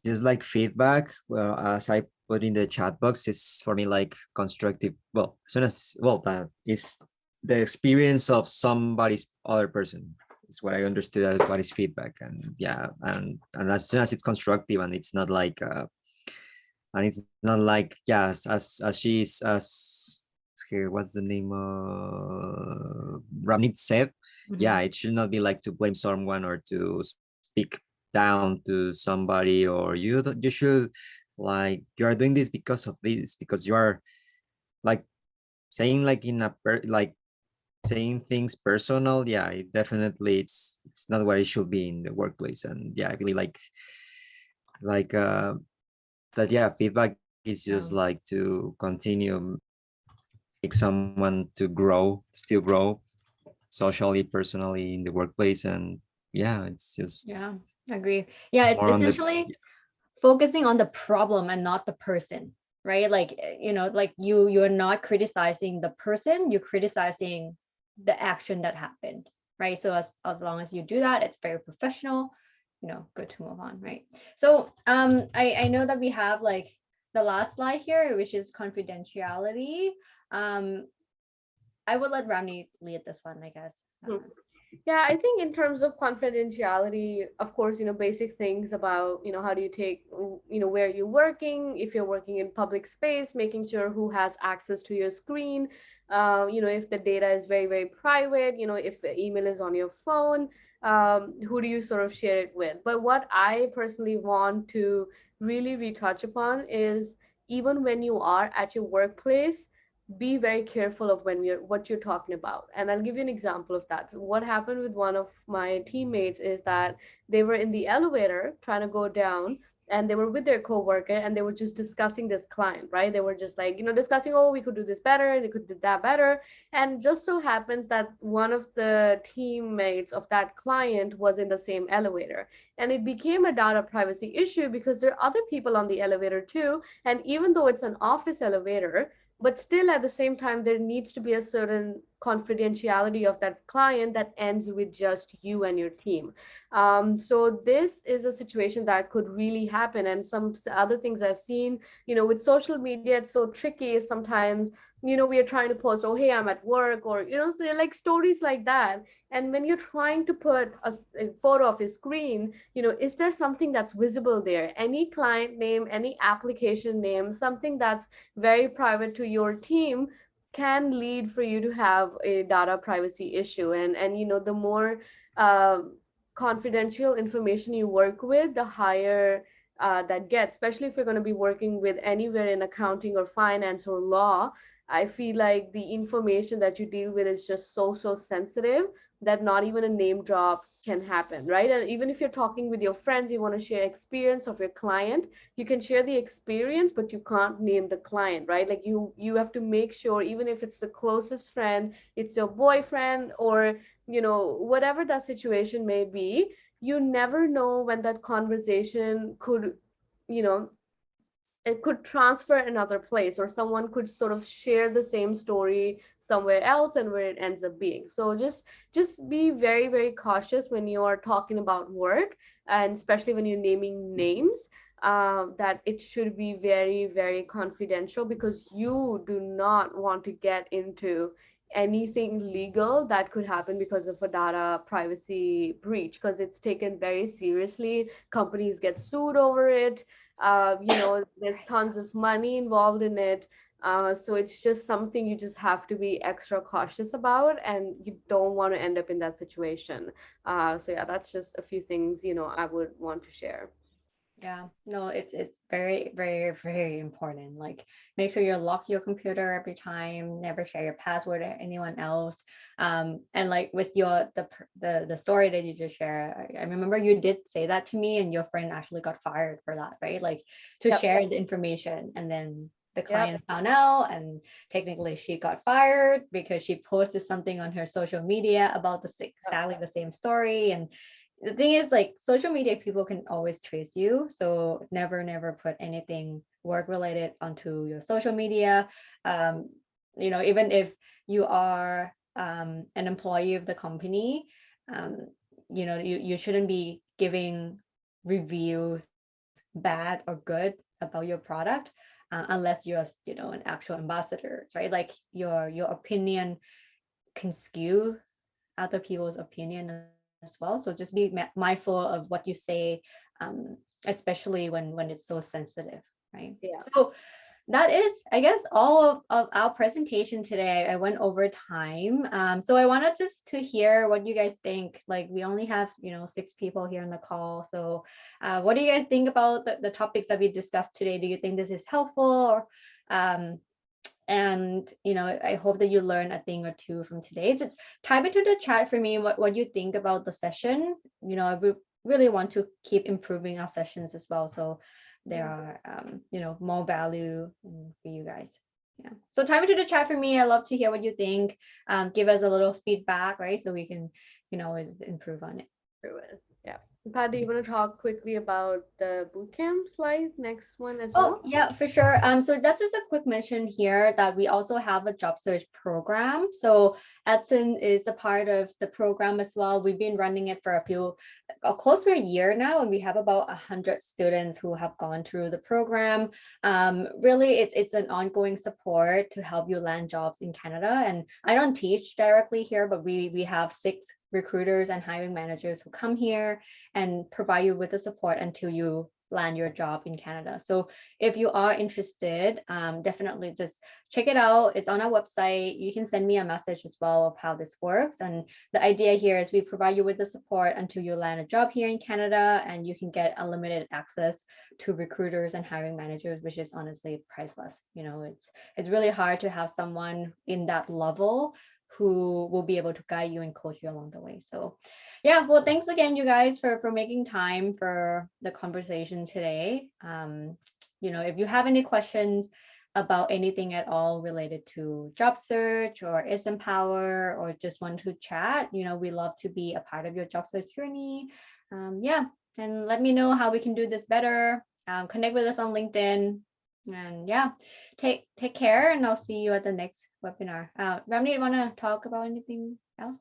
just like feedback. Well, as I put in the chat box, it's for me like constructive. Well, as soon as, well, that is the experience of somebody's other person. Is what I understood as what is feedback. And yeah, and as soon as it's constructive, and it's not like yes, as she's, as here, what's the name, Ramneet said, yeah, it should not be like to blame someone or to speak down to somebody, or you should, like, you are doing this because of this, because you are like saying, like, in a like saying things personal. Yeah, it definitely, it's not what it should be in the workplace. And yeah, I believe that, yeah, feedback is just like to continue, make someone to still grow socially, personally, in the workplace. And yeah, it's just, yeah, agree. Yeah, it's essentially focusing on the problem and not the person, right? You're not criticizing the person, you're criticizing the action that happened, right? So as long as you do that, it's very professional, good to move on, right? So I know that we have the last slide here, which is confidentiality. I would let Ramneet lead this one, I guess. Yeah, I think in terms of confidentiality, of course, basic things about, how do you take, where you're working, if you're working in public space, making sure who has access to your screen, if the data is very, very private, if the email is on your phone, who do you sort of share it with? But what I personally want to really retouch upon is even when you are at your workplace, be very careful of what you're talking about. And I'll give you an example of that. So what happened with one of my teammates is that they were in the elevator trying to go down, and they were with their coworker, and they were just discussing this client, right? They were just like, discussing, oh, we could do this better, and they could do that better. And just so happens that one of the teammates of that client was in the same elevator, and it became a data privacy issue because there are other people on the elevator too. And even though it's an office elevator, but still at the same time, there needs to be a certain confidentiality of that client that ends with just you and your team. So this is a situation that could really happen. And some other things I've seen, with social media, it's so tricky sometimes. We are trying to post, oh, hey, I'm at work, or so like stories like that. And when you're trying to put a photo of a screen, is there something that's visible there? Any client name, any application name, something that's very private to your team can lead for you to have a data privacy issue. And the more confidential information you work with, the higher that gets, especially if you're going to be working with anywhere in accounting or finance or law. I feel like the information that you deal with is just so sensitive that not even a name drop can happen, right? And even if you're talking with your friends, you want to share experience of your client, you can share the experience, but you can't name the client, right? Like you have to make sure, even if it's the closest friend, it's your boyfriend, or whatever that situation may be, you never know when that conversation could, you know it could transfer another place, or someone could sort of share the same story somewhere else, and where it ends up being. So just be very, very cautious when you are talking about work, and especially when you're naming names, that it should be very, very confidential, because you do not want to get into anything legal that could happen because of a data privacy breach, because it's taken very seriously. Companies get sued over it. There's tons of money involved in it. So it's just something you just have to be extra cautious about, and you don't want to end up in that situation. So yeah, that's just a few things, I would want to share. Yeah, no, it's very, very, very important. Like, make sure you lock your computer every time, never share your password to anyone else. And like with the story that you just shared, I remember you did say that to me, and your friend actually got fired for that, right? Like, to Yep. share the information, and then the Yep. client found out, and technically she got fired because she posted something on her social media about exactly the same story. And the thing is, like, social media, people can always trace you, so never put anything work related onto your social media. Even if you are an employee of the company, you shouldn't be giving reviews, bad or good, about your product, unless you're an actual ambassador, right? Like, your opinion can skew other people's opinion as well. So just be mindful of what you say, especially when it's so sensitive, right? Yeah. So that is, I guess, all of our presentation today. I went over time. So I wanted just to hear what you guys think. Like, we only have, 6 people here on the call. So what do you guys think about the topics that we discussed today? Do you think this is helpful? And I hope that you learn a thing or two from today. Just type into the chat for me what you think about the session. I really want to keep improving our sessions as well, so there are more value for you guys. Yeah, so type into the chat for me. I love to hear what you think. Give us a little feedback, right, so we can always improve on it. Yeah. Pat, do you want to talk quickly about the bootcamp slide, next one as Oh, well? yeah, for sure. So that's just a quick mention here that we also have a job search program. So Edison is a part of the program as well. We've been running it for close to a year now, and we have about 100 students who have gone through the program. Really, it's an ongoing support to help you land jobs in Canada. And I don't teach directly here, but we have 6 recruiters and hiring managers who come here and provide you with the support until you land your job in Canada. So if you are interested, definitely just check it out. It's on our website. You can send me a message as well of how this works. And the idea here is we provide you with the support until you land a job here in Canada, and you can get unlimited access to recruiters and hiring managers, which is honestly priceless. You know, it's really hard to have someone in that level who will be able to guide you and coach you along the way. So yeah, well, thanks again, you guys, for making time for the conversation today. You know, if you have any questions about anything at all related to job search or Isempower, or just want to chat, you know, we love to be a part of your job search journey. Yeah, and let me know how we can do this better. Connect with us on LinkedIn. And yeah, take care, and I'll see you at the next webinar. Ramneet, want to talk about anything else?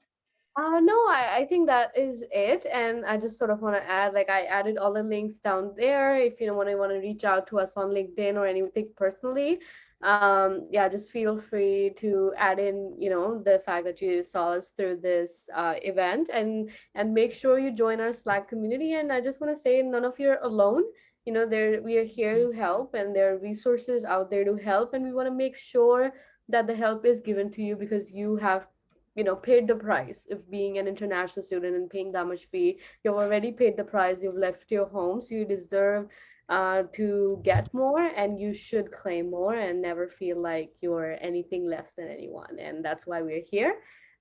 No, I think that is it. And I just sort of want to add, like I added all the links down there. If you want to reach out to us on LinkedIn or anything personally, yeah, just feel free to add in, the fact that you saw us through this event, and make sure you join our Slack community. And I just want to say, none of you're alone. We are here to help, and there are resources out there to help. And we want to make sure that the help is given to you because you have paid the price of being an international student and paying that much fee. You've already paid the price. You've left your home, so you deserve to get more, and you should claim more and never feel like you're anything less than anyone. And that's why we're here.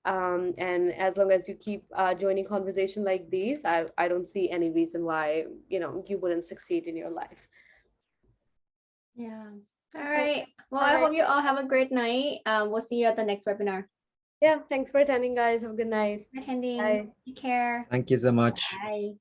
And as long as you keep joining conversation like these, I don't see any reason why you wouldn't succeed in your life. Yeah. All right. Well, I hope you all have a great night. We'll see you at the next webinar. Yeah, thanks for attending, guys. Have a good night. Attending. Bye. Take care. Thank you so much. Bye.